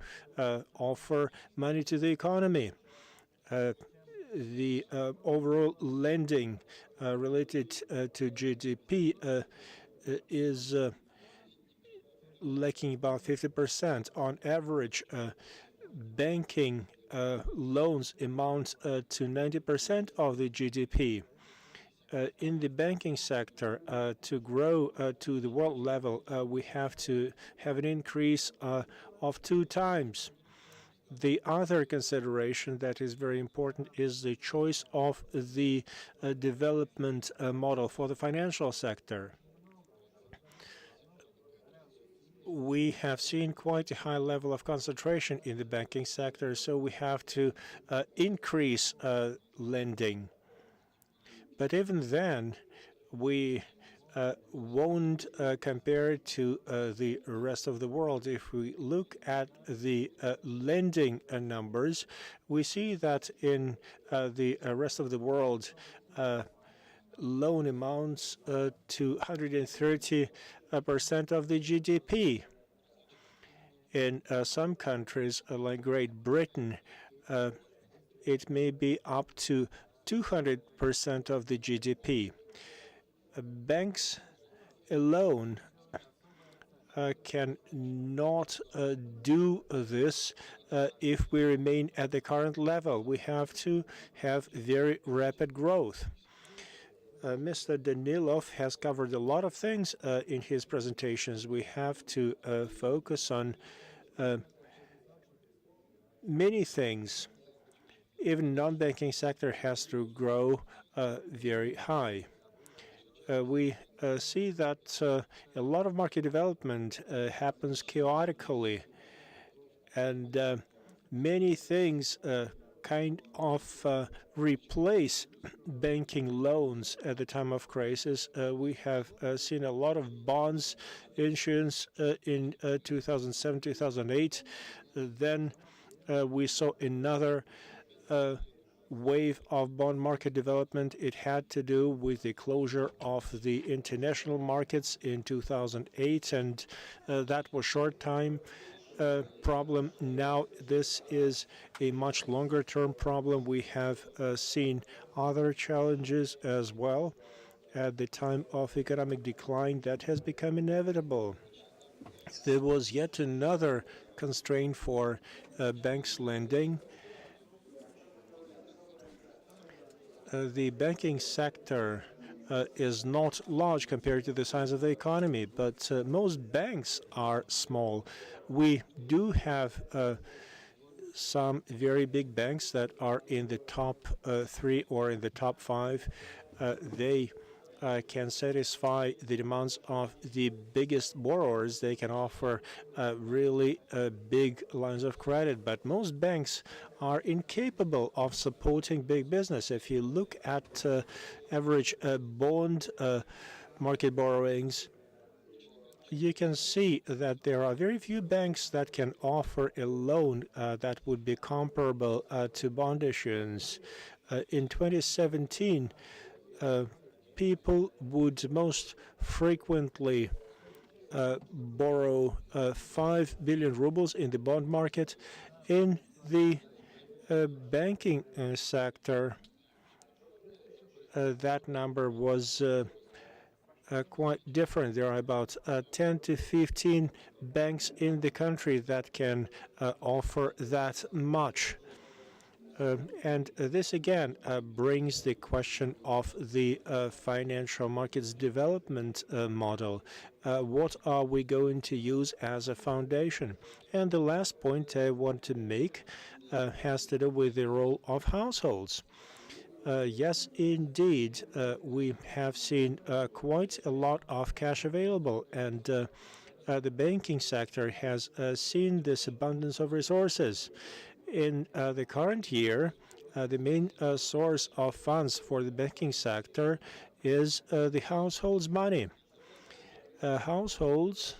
offer money to the economy. The overall lending related to GDP is lacking about 50%. On average, banking loans amount to 90% of the GDP. In the banking sector, to grow to the world level, we have to have an increase of 2 times. The other consideration that is very important is the choice of the development model for the financial sector. We have seen quite a high level of concentration in the banking sector, so we have to increase lending. But even then, we won't compare to the rest of the world. If we look at the lending numbers, we see that in the rest of the world, loan amounts to 130% of the GDP. In some countries, like Great Britain, it may be up to 200% of the GDP. Banks alone cannot do this if we remain at the current level. We have to have very rapid growth. Mr. Danilov has covered a lot of things in his presentations. We have to focus on many things. Even non-banking sector has to grow very high. We see that a lot of market development happens chaotically, and many things kind of replace banking loans at the time of crisis. We have seen a lot of bonds issuance in 2007, 2008. Then we saw another wave of bond market development. It had to do with the closure of the international markets in 2008, and that was short time problem. Now this is a much longer term problem. We have seen other challenges as well at the time of economic decline that has become inevitable. There was yet another constraint for banks lending. The banking sector is not large compared to the size of the economy, but most banks are small. We do have some very big banks that are in the top 3 or in the top 5. They can satisfy the demands of the biggest borrowers. They can offer really big lines of credit, but most banks are incapable of supporting big business. If you look at average bond market borrowings, you can see that there are very few banks that can offer a loan that would be comparable to bond issuance. In 2017, people would most frequently borrow 5 billion rubles in the bond market. In the banking sector, that number was quite different. There are about 10 to 15 banks in the country that can offer that much. And this again brings the question of the financial markets development model. What are we going to use as a foundation? And the last point I want to make has to do with the role of households. Yes, indeed, we have seen quite a lot of cash available, and the banking sector has seen this abundance of resources. In the current year, the main source of funds for the banking sector is the households' money. Households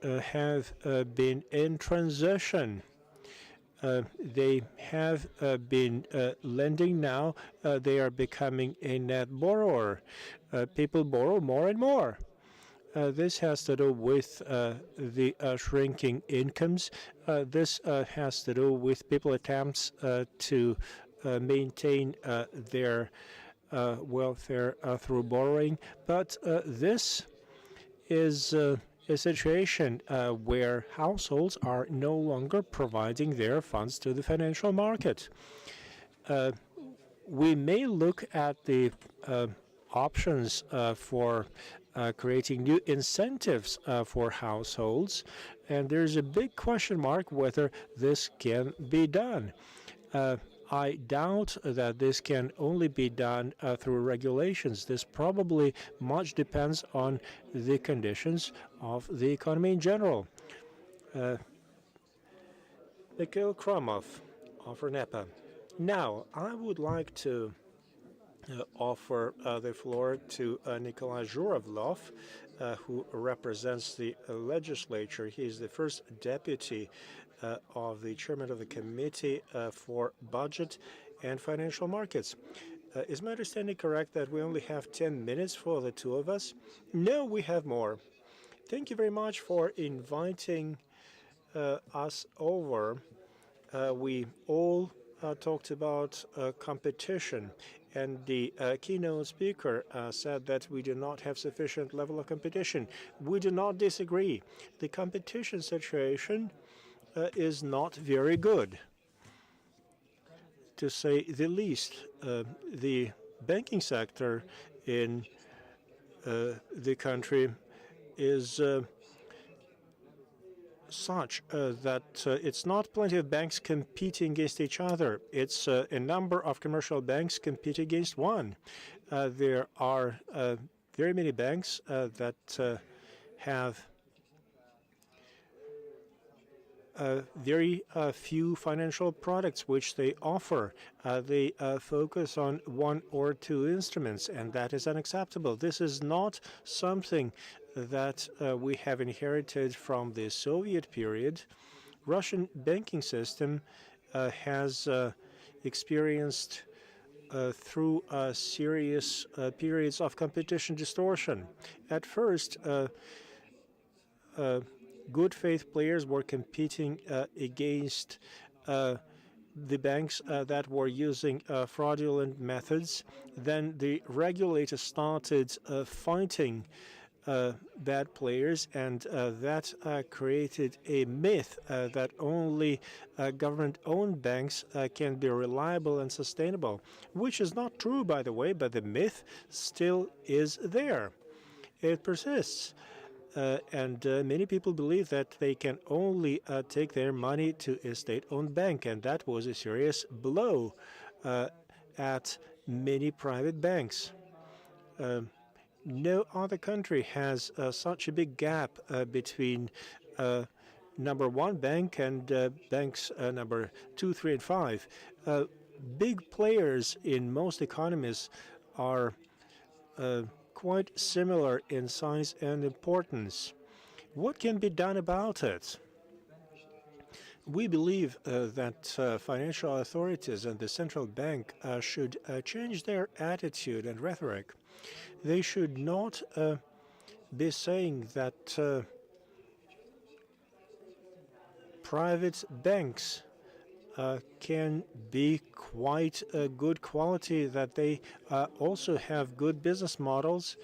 have been in transition. They have been lending now. They are becoming a net borrower. People borrow more and more. This has to do with the shrinking incomes. This has to do with people's attempts to maintain their welfare through borrowing. But this is a situation where households are no longer providing their funds to the financial market. We may look at the options for creating new incentives for households, and there's a big question mark whether this can be done. I doubt that this can only be done through regulations. This probably much depends on the conditions of the economy in general. Mikhail Kromov of RANEPA. Now, I would like to offer the floor to Nikolai Zhuravlov, who represents the legislature. He is the first deputy of the chairman of the Committee for Budget and Financial Markets. Is my understanding correct that we only have 10 minutes for the two of us? No, we have more. Thank you very much for inviting us over. We all talked about competition, and the keynote speaker said that we do not have sufficient level of competition. We do not disagree. The competition situation is not very good, to say the least. The banking sector in the country is such that it's not plenty of banks competing against each other. It's a number of commercial banks compete against one. There are very many banks that have very few financial products which they offer. They focus on one or two instruments, and that is unacceptable. This is not something that we have inherited from the Soviet period. Russian banking system has experienced through serious periods of competition distortion. At first, good faith players were competing against the banks that were using fraudulent methods. Then the regulator started fighting bad players, and that created a myth that only government-owned banks can be reliable and sustainable, which is not true, by the way, but the myth still is there. It persists. And many people believe that they can only take their money to a state-owned bank, and that was a serious blow at many private banks. No other country has such a big gap between number one bank and banks number 2, 3, and 5. Big players in most economies are quite similar in size and importance. What can be done about it? We believe that financial authorities and the central bank should change their attitude and rhetoric. They should not be saying that private banks can be quite a good quality, that they also have good business models.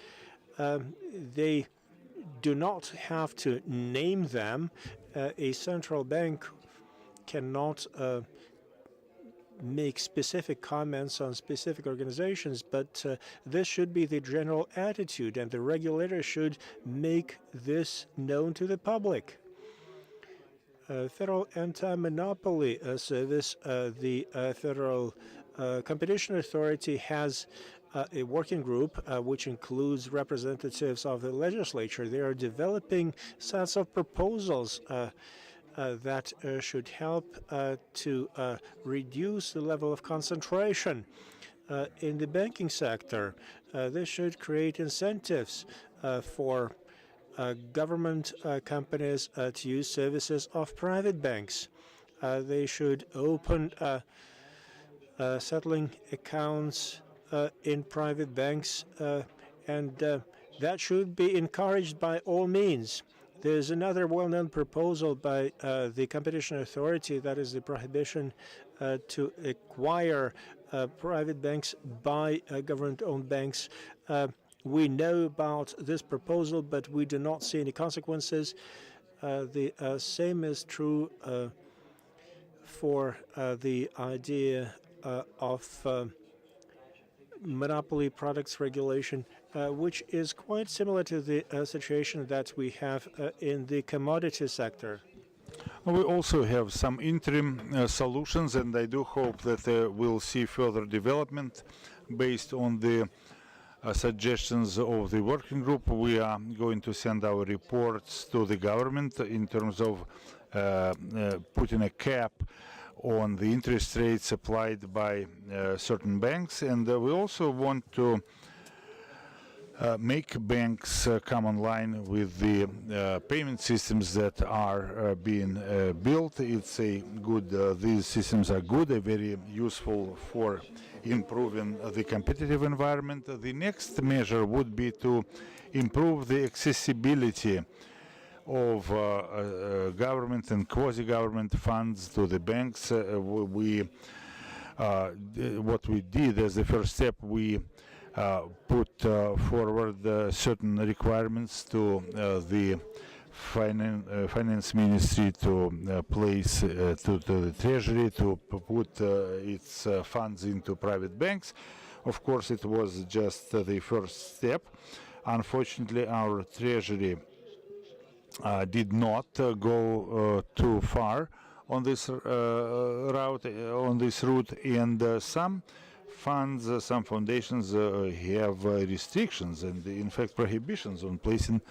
They do not have to name them. A central bank cannot make specific comments on specific organizations, but this should be the general attitude, and the regulator should make this known to the public. Federal Anti-Monopoly Service, the Federal Competition Authority, has a working group which includes representatives of the legislature. They are developing sets of proposals that should help to reduce the level of concentration in the banking sector. This should create incentives for government companies to use services of private banks. They should open settling accounts in private banks, and that should be encouraged by all means. There's another well-known proposal by the Competition Authority, that is the prohibition to acquire private banks by government-owned banks. We know about this proposal, but we do not see any consequences. The same is true for the idea of monopoly products regulation, which is quite similar to the situation that we have in the commodity sector. We also have some interim solutions, and I do hope that we'll see further development based on the suggestions of the working group. We are going to send our reports to the government in terms of putting a cap on the interest rates applied by certain banks, and we also want to make banks come online with the payment systems that are being built. It's a good, these systems are good, they're very useful for improving the competitive environment. The next measure would be to improve the accessibility of government and quasi-government funds to the banks. What we did as the first step, we put forward certain requirements to the finance ministry to place to the treasury to put its funds into private banks. Of course, it was just the first step. Unfortunately, our treasury did not go too far on this route, and some funds, some foundations have restrictions and, in fact, prohibitions on placing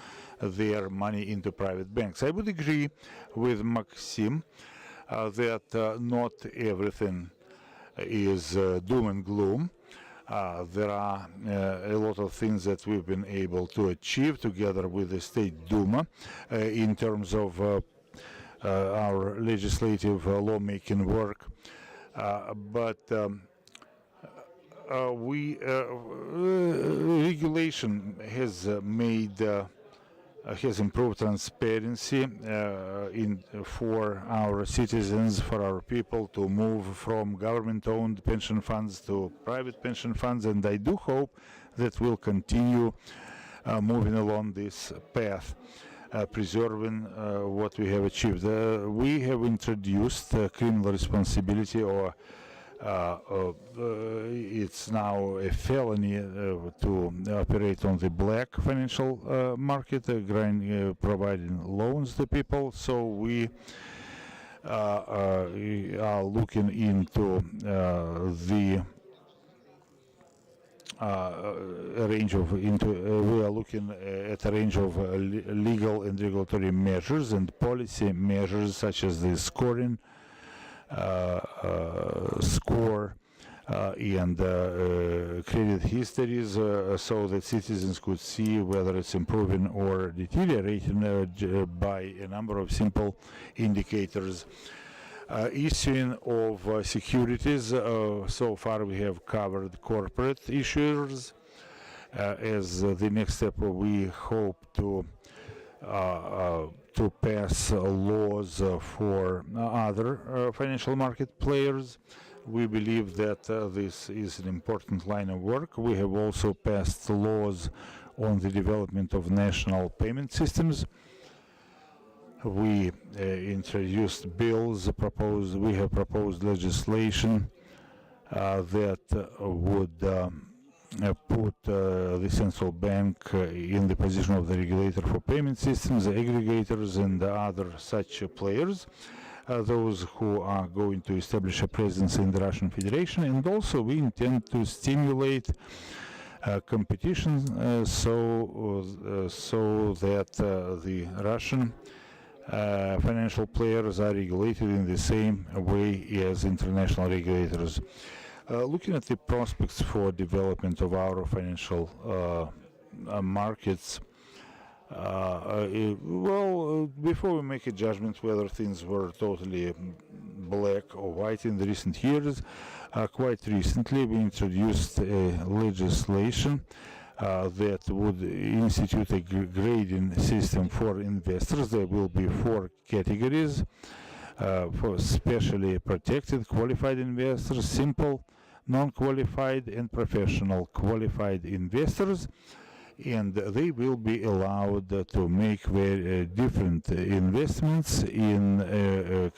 their money into private banks. I would agree with Maxim that not everything is doom and gloom. There are a lot of things that we've been able to achieve together with the State Duma in terms of our legislative lawmaking work. But regulation has has improved transparency for our citizens, for our people to move from government-owned pension funds to private pension funds, and I do hope that we'll continue moving along this path, preserving what we have achieved. We have introduced criminal responsibility, or it's now a felony to operate on the black financial market, providing loans to people. So we are looking into the we are looking at a range of legal and regulatory measures and policy measures, such as the scoring score and credit histories, so that citizens could see whether it's improving or deteriorating by a number of simple indicators. Issuing of securities, so far we have covered corporate issuers. As the next step, we hope to pass laws for other financial market players. We believe that this is an important line of work. We have also passed laws on the development of national payment systems. We introduced bills, we have proposed legislation that would put the central bank in the position of the regulator for payment systems, aggregators, and other such players, those who are going to establish a presence in the Russian Federation. And also we intend to stimulate competition so that the Russian financial players are regulated in the same way as international regulators. Looking at the prospects for development of our financial markets, well, before we make a judgment whether things were totally black or white in the recent years, quite recently we introduced a legislation that would institute a grading system for investors. There will be 4 categories for specially protected qualified investors, simple, non-qualified, and professional qualified investors, and they will be allowed to make very different investments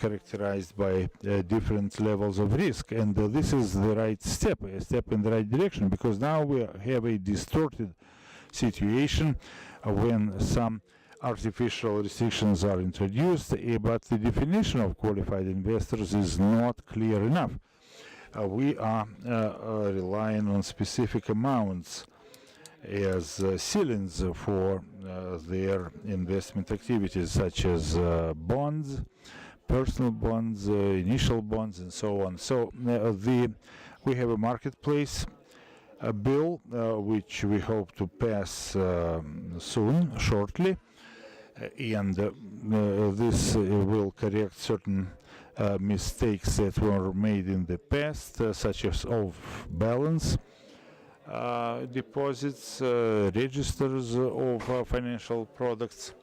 characterized by different levels of risk. And this is the right step, a step in the right direction, because now we have a distorted situation when some artificial restrictions are introduced, but the definition of qualified investors is not clear enough. We are relying on specific amounts as ceilings for their investment activities, such as bonds, personal bonds, initial bonds, and so on. So we have a marketplace bill which we hope to pass soon, shortly, and this will correct certain mistakes that were made in the past, such as off-balance deposits, registers of financial products.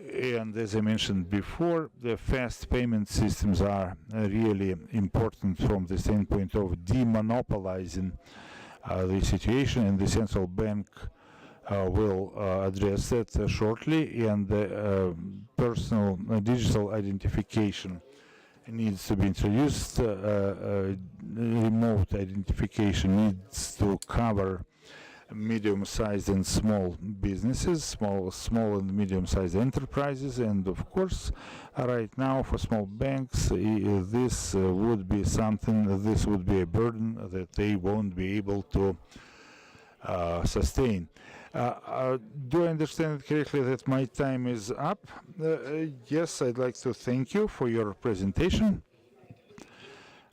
And as I mentioned before, the fast payment systems are really important from the standpoint of demonopolizing the situation, and the central bank will address that shortly, and personal digital identification needs to be introduced. Remote identification needs to cover medium-sized and small businesses, small and medium-sized enterprises, and of course, right now for small banks, this would be something. This would be a burden that they won't be able to sustain. Do I understand it correctly that my time is up? Yes, I'd like to thank you for your presentation.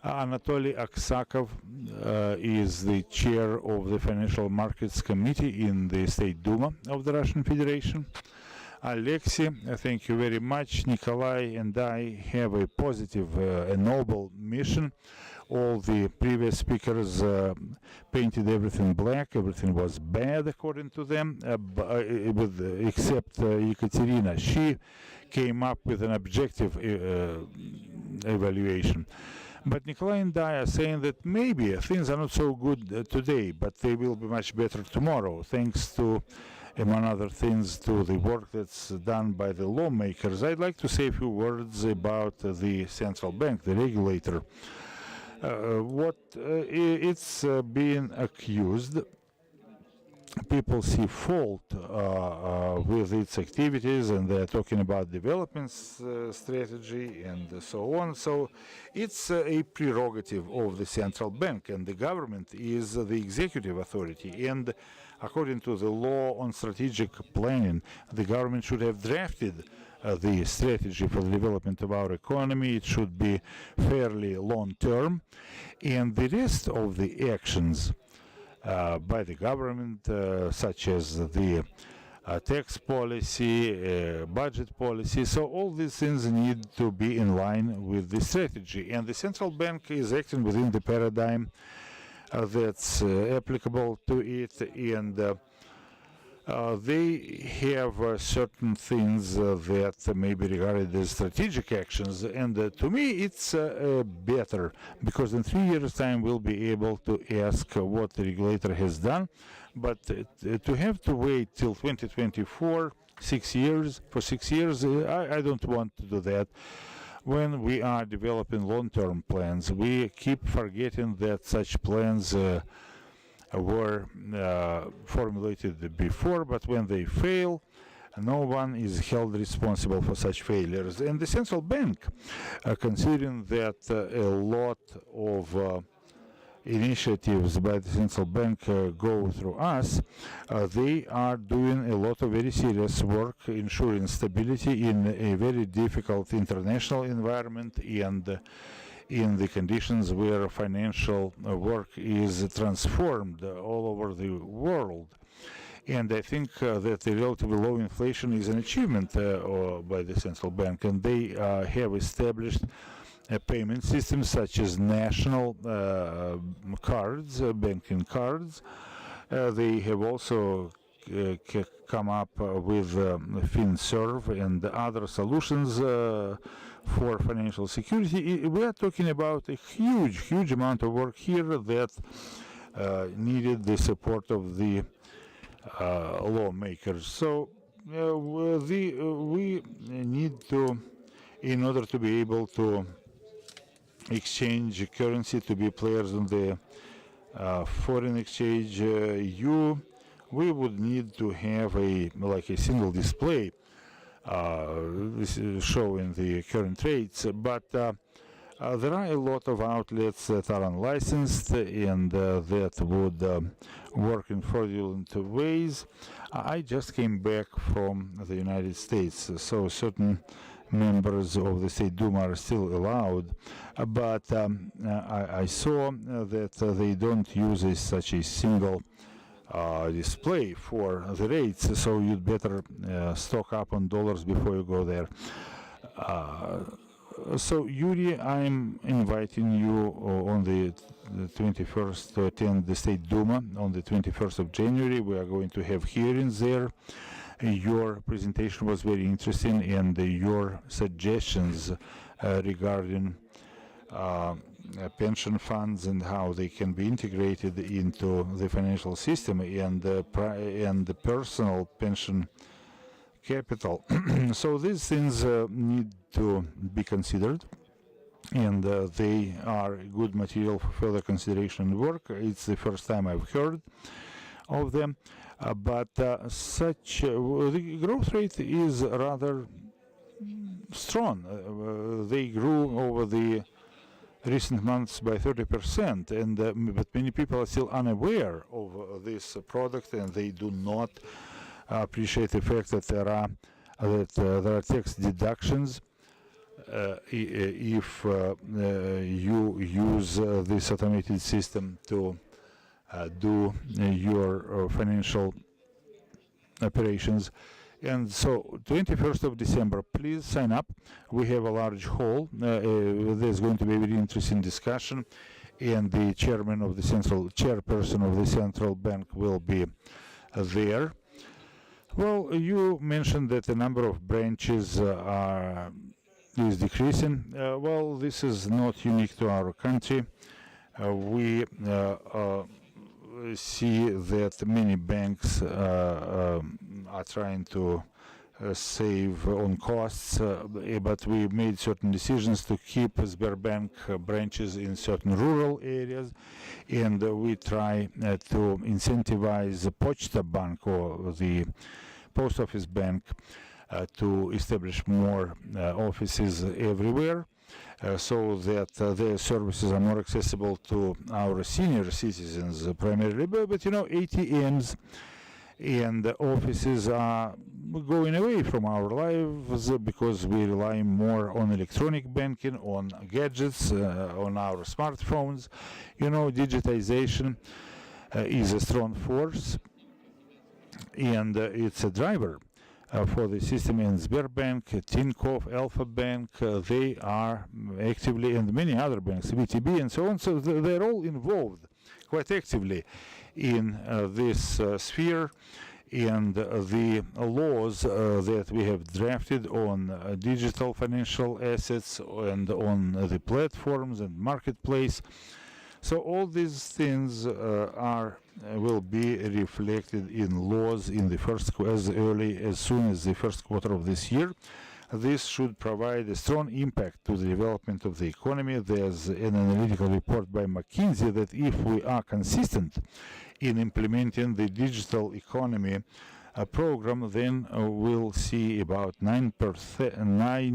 Anatoly Aksakov is the chair of the Financial Markets Committee in the State Duma of the Russian Federation. Alexei, thank you very much. Nikolai and I have a positive, a noble mission. All the previous speakers painted everything black, everything was bad according to them, except Ekaterina. She came up with an objective evaluation. But Nikolai and I are saying that maybe things are not so good today, but they will be much better tomorrow, thanks to, among other things, to the work that's done by the lawmakers. I'd like to say a few words about the central bank, the regulator. It's being accused. People see fault with its activities, and they're talking about development strategy and so on. So it's a prerogative of the central bank, and the government is the executive authority. And according to the law on strategic planning, the government should have drafted the strategy for the development of our economy. It should be fairly long-term, and the rest of the actions by the government, such as the tax policy, budget policy. So all these things need to be in line with the strategy. And the central bank is acting within the paradigm that's applicable to it. And they have certain things that may be regarded as strategic actions, and to me it's better, because in 3 years' time we'll be able to ask what the regulator has done. But to have to wait till 2024, 6 years, for 6 years, I don't want to do that. When we are developing long-term plans, we keep forgetting that such plans were formulated before, but when they fail, no one is held responsible for such failures. And the central bank, considering that a lot of initiatives by the central bank go through us, they are doing a lot of very serious work ensuring stability in a very difficult international environment and in the conditions where financial work is transformed all over the world. And I think that the relatively low inflation is an achievement by the central bank, and they have established payment systems such as national cards, banking cards. They have also come up with FinServe and other solutions for financial security. We are talking about a huge amount of work here that needed the support of the lawmakers. So we need to, in order to be able to exchange currency, to be players on the foreign exchange, we would need to have a single display showing the current rates. But there are a lot of outlets that are unlicensed and that would work in fraudulent ways. I just came back from the United States, so certain members of the State Duma are still allowed, but I saw that they don't use such a single display for the rates, so you'd better stock up on dollars before you go there. So Yuri, I'm inviting you on the 21st to attend the State Duma on the 21st of January. We are going to have hearings there. Your presentation was very interesting, and your suggestions regarding pension funds and how they can be integrated into the financial system and the personal pension capital. So these things need to be considered, and they are good material for further consideration and work. It's the first time I've heard of them, but such the growth rate is rather strong. They grew over the recent months by 30%, and but many people are still unaware of this product, and they do not appreciate the fact that there are tax deductions if you use this automated system to do your financial operations. And so 21st of December, please sign up. We have a large hall. There's going to be a very interesting discussion, and the chairperson of the central bank will be there. Well, you mentioned that the number of branches is decreasing. Well, this is not unique to our country. We see that many banks are trying to save on costs, but we made certain decisions to keep Sberbank branches in certain rural areas, and we try to incentivize Pochta Bank, or the post office bank, to establish more offices everywhere, so that their services are more accessible to our senior citizens primarily. But you know, ATMs and offices are going away from our lives because we rely more on electronic banking, on gadgets, on our smartphones. You know, digitization is a strong force, and it's a driver for the system. In Sberbank, Tinkoff, Alpha Bank, they are actively, and many other banks, VTB and so on, so they're all involved quite actively in this sphere, and the laws that we have drafted on digital financial assets and on the platforms and marketplace. So all these things will be reflected in laws in the as soon as the first quarter of this year. This should provide a strong impact to the development of the economy. There's an analytical report by McKinsey that if we are consistent in implementing the digital economy program, then we'll see about 9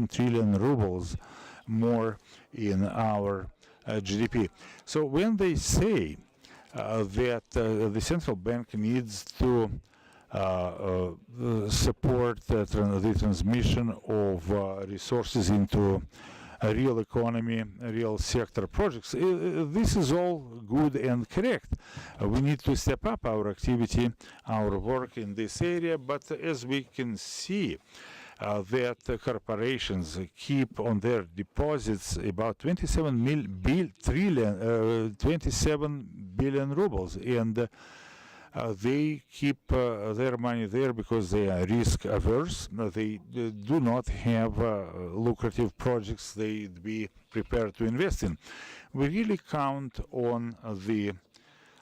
trillion rubles more in our GDP. So when they say that the central bank needs to support the transmission of resources into a real economy, real sector projects, this is all good and correct. We need to step up our activity, our work in this area, but as we can see, that corporations keep on their deposits about 27 billion rubles, and they keep their money there because they are risk averse. They do not have lucrative projects they'd be prepared to invest in. We really count on the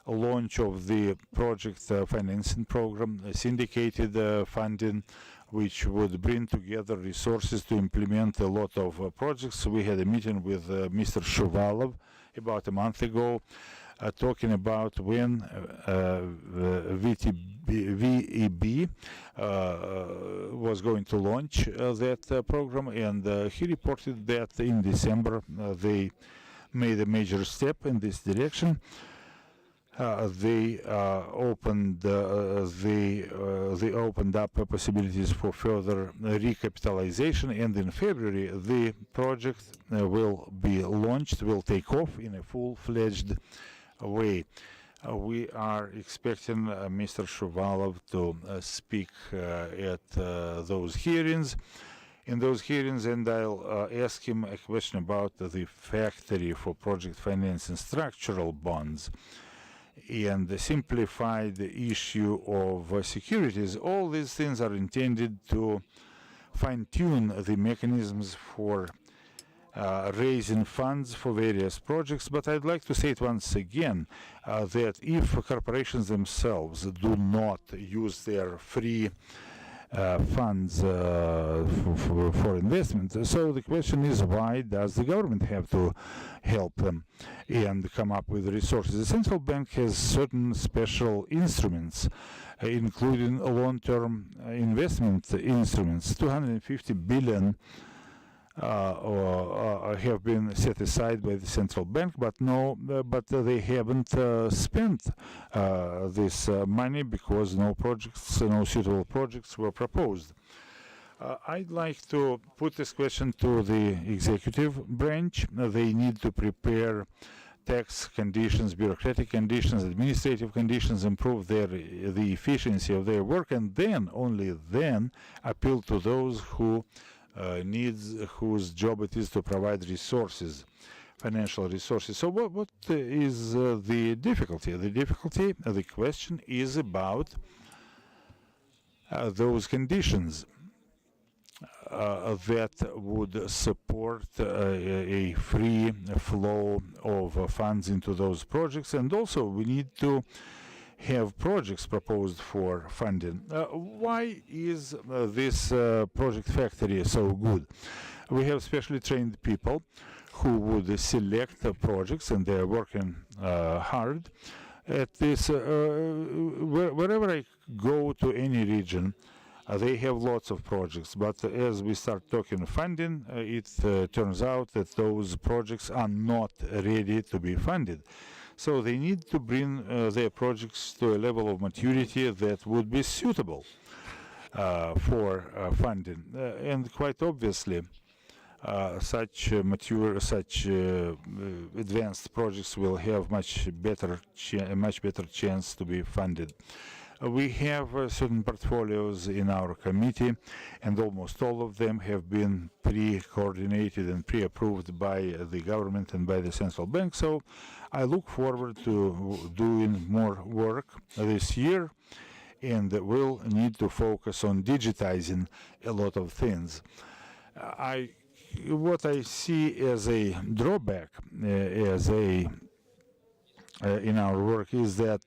launch of the project financing program, syndicated funding, which would bring together resources to implement a lot of projects. We had a meeting with Mr. Shuvalov about a month ago, talking about when VEB was going to launch that program, and he reported that in December they made a major step in this direction. They opened up possibilities for further recapitalization, and in February the project will be launched, will take off in a full-fledged way. We are expecting Mr. Shuvalov to speak at those hearings. In those hearings, and I'll ask him a question about the factory for project finance and structural bonds and simplify the issue of securities. All these things are intended to fine-tune the mechanisms for raising funds for various projects, but I'd like to say it once again that if corporations themselves do not use their free funds for investment. So the question is, why does the government have to help them and come up with resources? The central bank has certain special instruments, including long-term investment instruments. 250 billion have been set aside by the central bank, but they haven't spent this money because no suitable projects were proposed. I'd like to put this question to the executive branch. They need to prepare tax conditions, bureaucratic conditions, administrative conditions, improve the efficiency of their work, and then, only then, appeal to those whose job it is to provide resources, financial resources. So what is the difficulty? The question is about those conditions that would support a free flow of funds into those projects, and also we need to have projects proposed for funding. Why is this project factory so good? We have specially trained people who would select projects, and they are working hard at this. Wherever I go to any region, they have lots of projects, but as we start talking funding, it turns out that those projects are not ready to be funded. So they need to bring their projects to a level of maturity that would be suitable for funding. And quite obviously, such advanced projects will have much better chance to be funded. We have certain portfolios in our committee, and almost all of them have been pre-coordinated and pre-approved by the government and by the central bank. So I look forward to doing more work this year, and we'll need to focus on digitizing a lot of things. What I see as a drawback in our work is that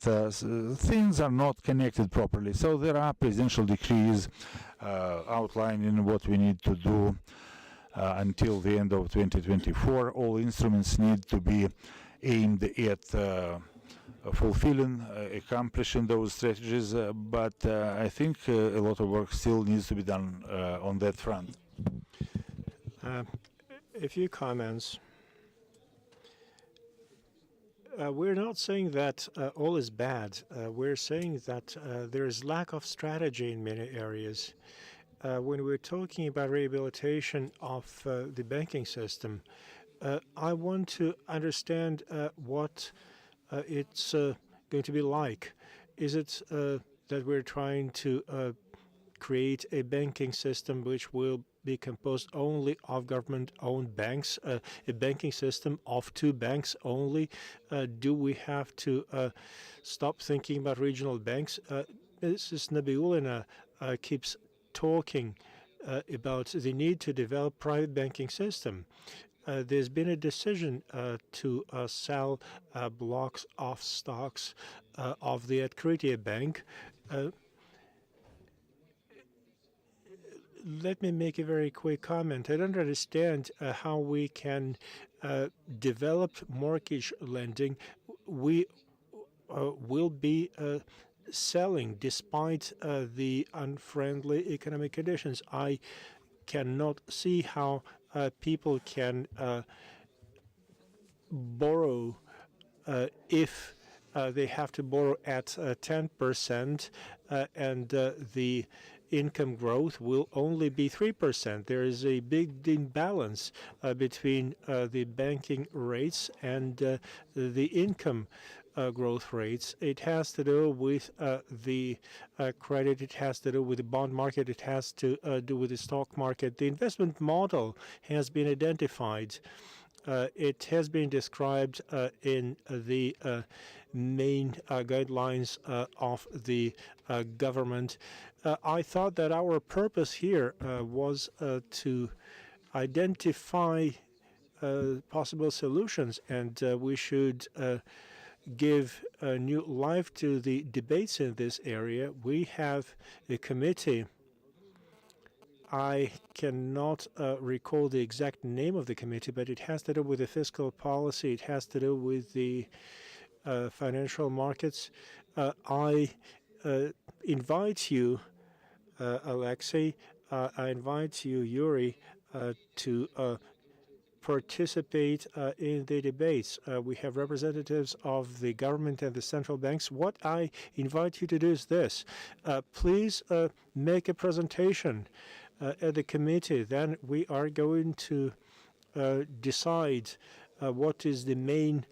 things are not connected properly. So there are presidential decrees outlining what we need to do until the end of 2024. All instruments need to be aimed at fulfilling, accomplishing those strategies, but I think a lot of work still needs to be done on that front. A few comments. We're not saying that all is bad. We're saying that there is lack of strategy in many areas. When we're talking about rehabilitation of the banking system, I want to understand what it's going to be like. Is it that we're trying to create a banking system which will be composed only of government-owned banks, a banking system of two banks only? Do we have to stop thinking about regional banks? Mrs. Nabiulina keeps talking about the need to develop private banking system. There's been a decision to sell blocks of stocks of the Открытие Bank. Let me make a very quick comment. I don't understand how we can develop mortgage lending. We will be selling despite the unfriendly economic conditions. I cannot see how people can borrow if they have to borrow at 10%, and the income growth will only be 3%. There is a big imbalance between the banking rates and the income growth rates. It has to do with the credit, it has to do with the bond market, it has to do with the stock market. The investment model has been identified. It has been described in the main guidelines of the government. I thought that our purpose here was to identify possible solutions, and we should give new life to the debates in this area. We have a committee. I cannot recall the exact name of the committee, but it has to do with the fiscal policy. It has to do with the financial markets. I invite you, Alexei, I invite you, Yuri, to participate in the debates. We have representatives of the government and the central banks. What I invite you to do is this. Please make a presentation at the committee. Then we are going to decide what is the main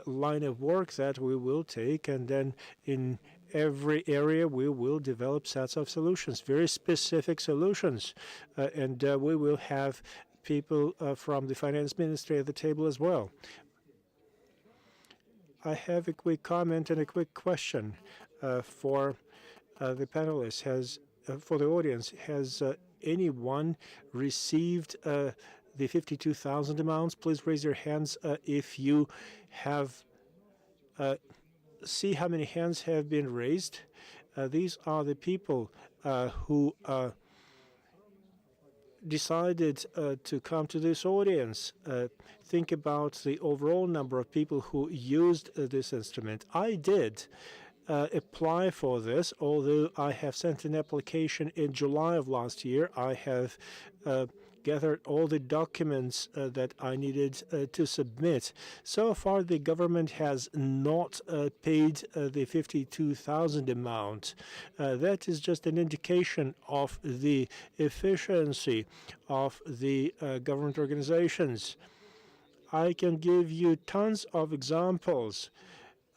line of work that we will take, and then in every area we will develop sets of solutions, very specific solutions, and we will have people from the finance ministry at the table as well. I have a quick comment and a quick question for the panelists. For the audience, has anyone received the 52,000 amounts? Please raise your hands if you have. See how many hands have been raised. These are the people who decided to come to this audience. Think about the overall number of people who used this instrument. I did apply for this, although I have sent an application in July of last year. I have gathered all the documents that I needed to submit. So far, the government has not paid the 52,000 amount. That is just an indication of the efficiency of the government organizations. I can give you tons of examples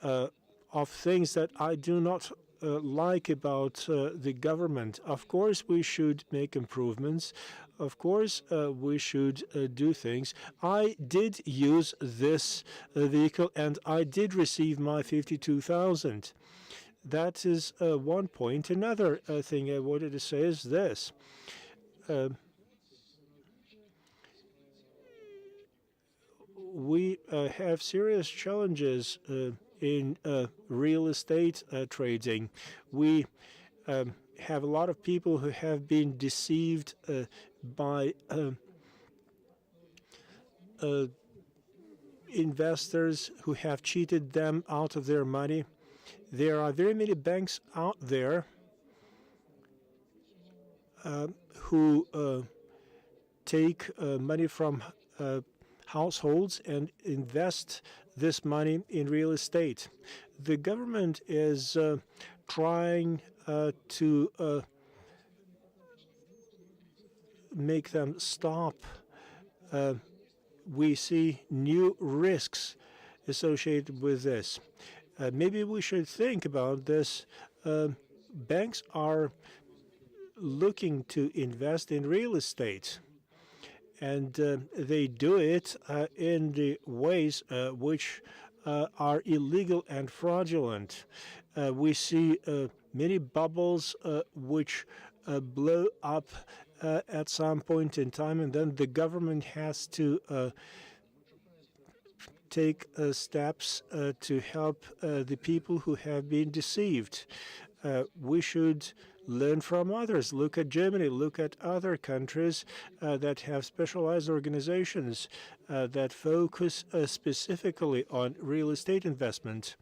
of things that I do not like about the government. Of course, we should make improvements. Of course, we should do things. I did use this vehicle, and I did receive my 52,000. That is one point. Another thing I wanted to say is this. We have serious challenges in real estate trading. We have a lot of people who have been deceived by investors who have cheated them out of their money. There are very many banks out there who take money from households and invest this money in real estate. The government is trying to make them stop. We see new risks associated with this. Maybe we should think about this. Banks are looking to invest in real estate, and they do it in the ways which are illegal and fraudulent. We see many bubbles which blow up at some point in time, and then the government has to take steps to help the people who have been deceived. We should learn from others. Look at Germany, look at other countries that have specialized organizations that focus specifically on real estate investment.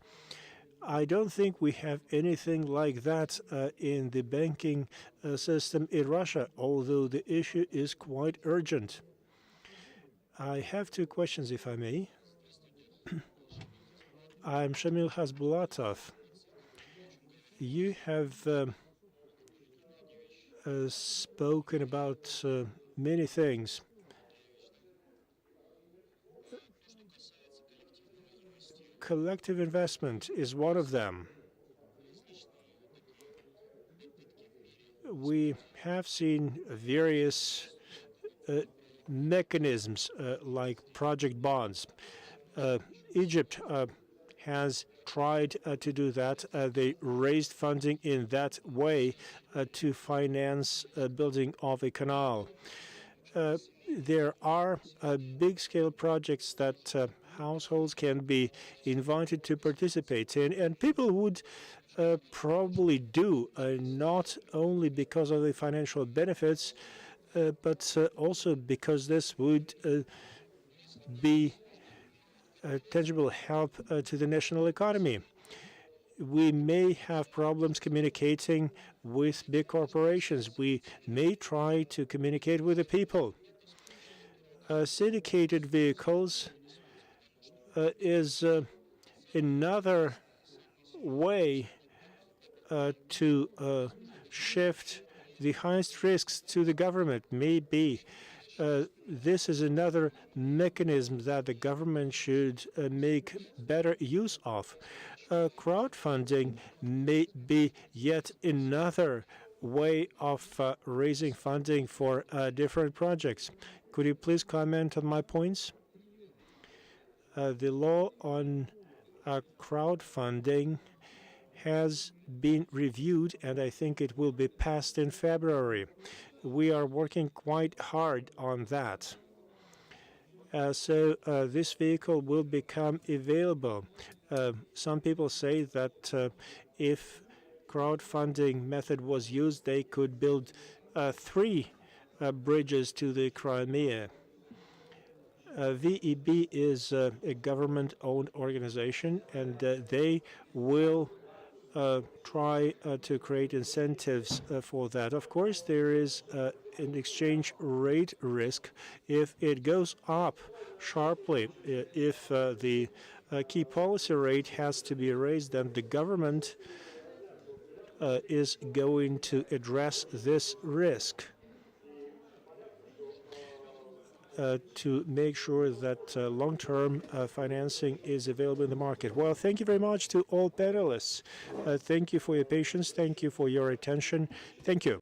I don't think we have anything like that in the banking system in Russia, although the issue is quite urgent. I have two questions, if I may. I'm Shamil Hasbulatov. You have spoken about many things. Collective investment is one of them. We have seen various mechanisms like project bonds. Egypt has tried to do that. They raised funding in that way to finance building of a canal. There are big-scale projects that households can be invited to participate in, and people would probably do, not only because of the financial benefits, but also because this would be tangible help to the national economy. We may have problems communicating with big corporations. We may try to communicate with the people. Syndicated vehicles is another way to shift the highest risks to the government. Maybe this is another mechanism that the government should make better use of. Crowdfunding may be yet another way of raising funding for different projects. Could you please comment on my points? The law on crowdfunding has been reviewed, and I think it will be passed in February. We are working quite hard on that. So this vehicle will become available. Some people say that if crowdfunding method was used, they could build 3 bridges to the Crimea. VEB is a government-owned organization, and they will try to create incentives for that. Of course, there is an exchange rate risk if it goes up sharply. If the key policy rate has to be raised, then the government is going to address this risk to make sure that long-term financing is available in the market. Well, thank you very much to all panelists. Thank you for your patience. Thank you for your attention. Thank you.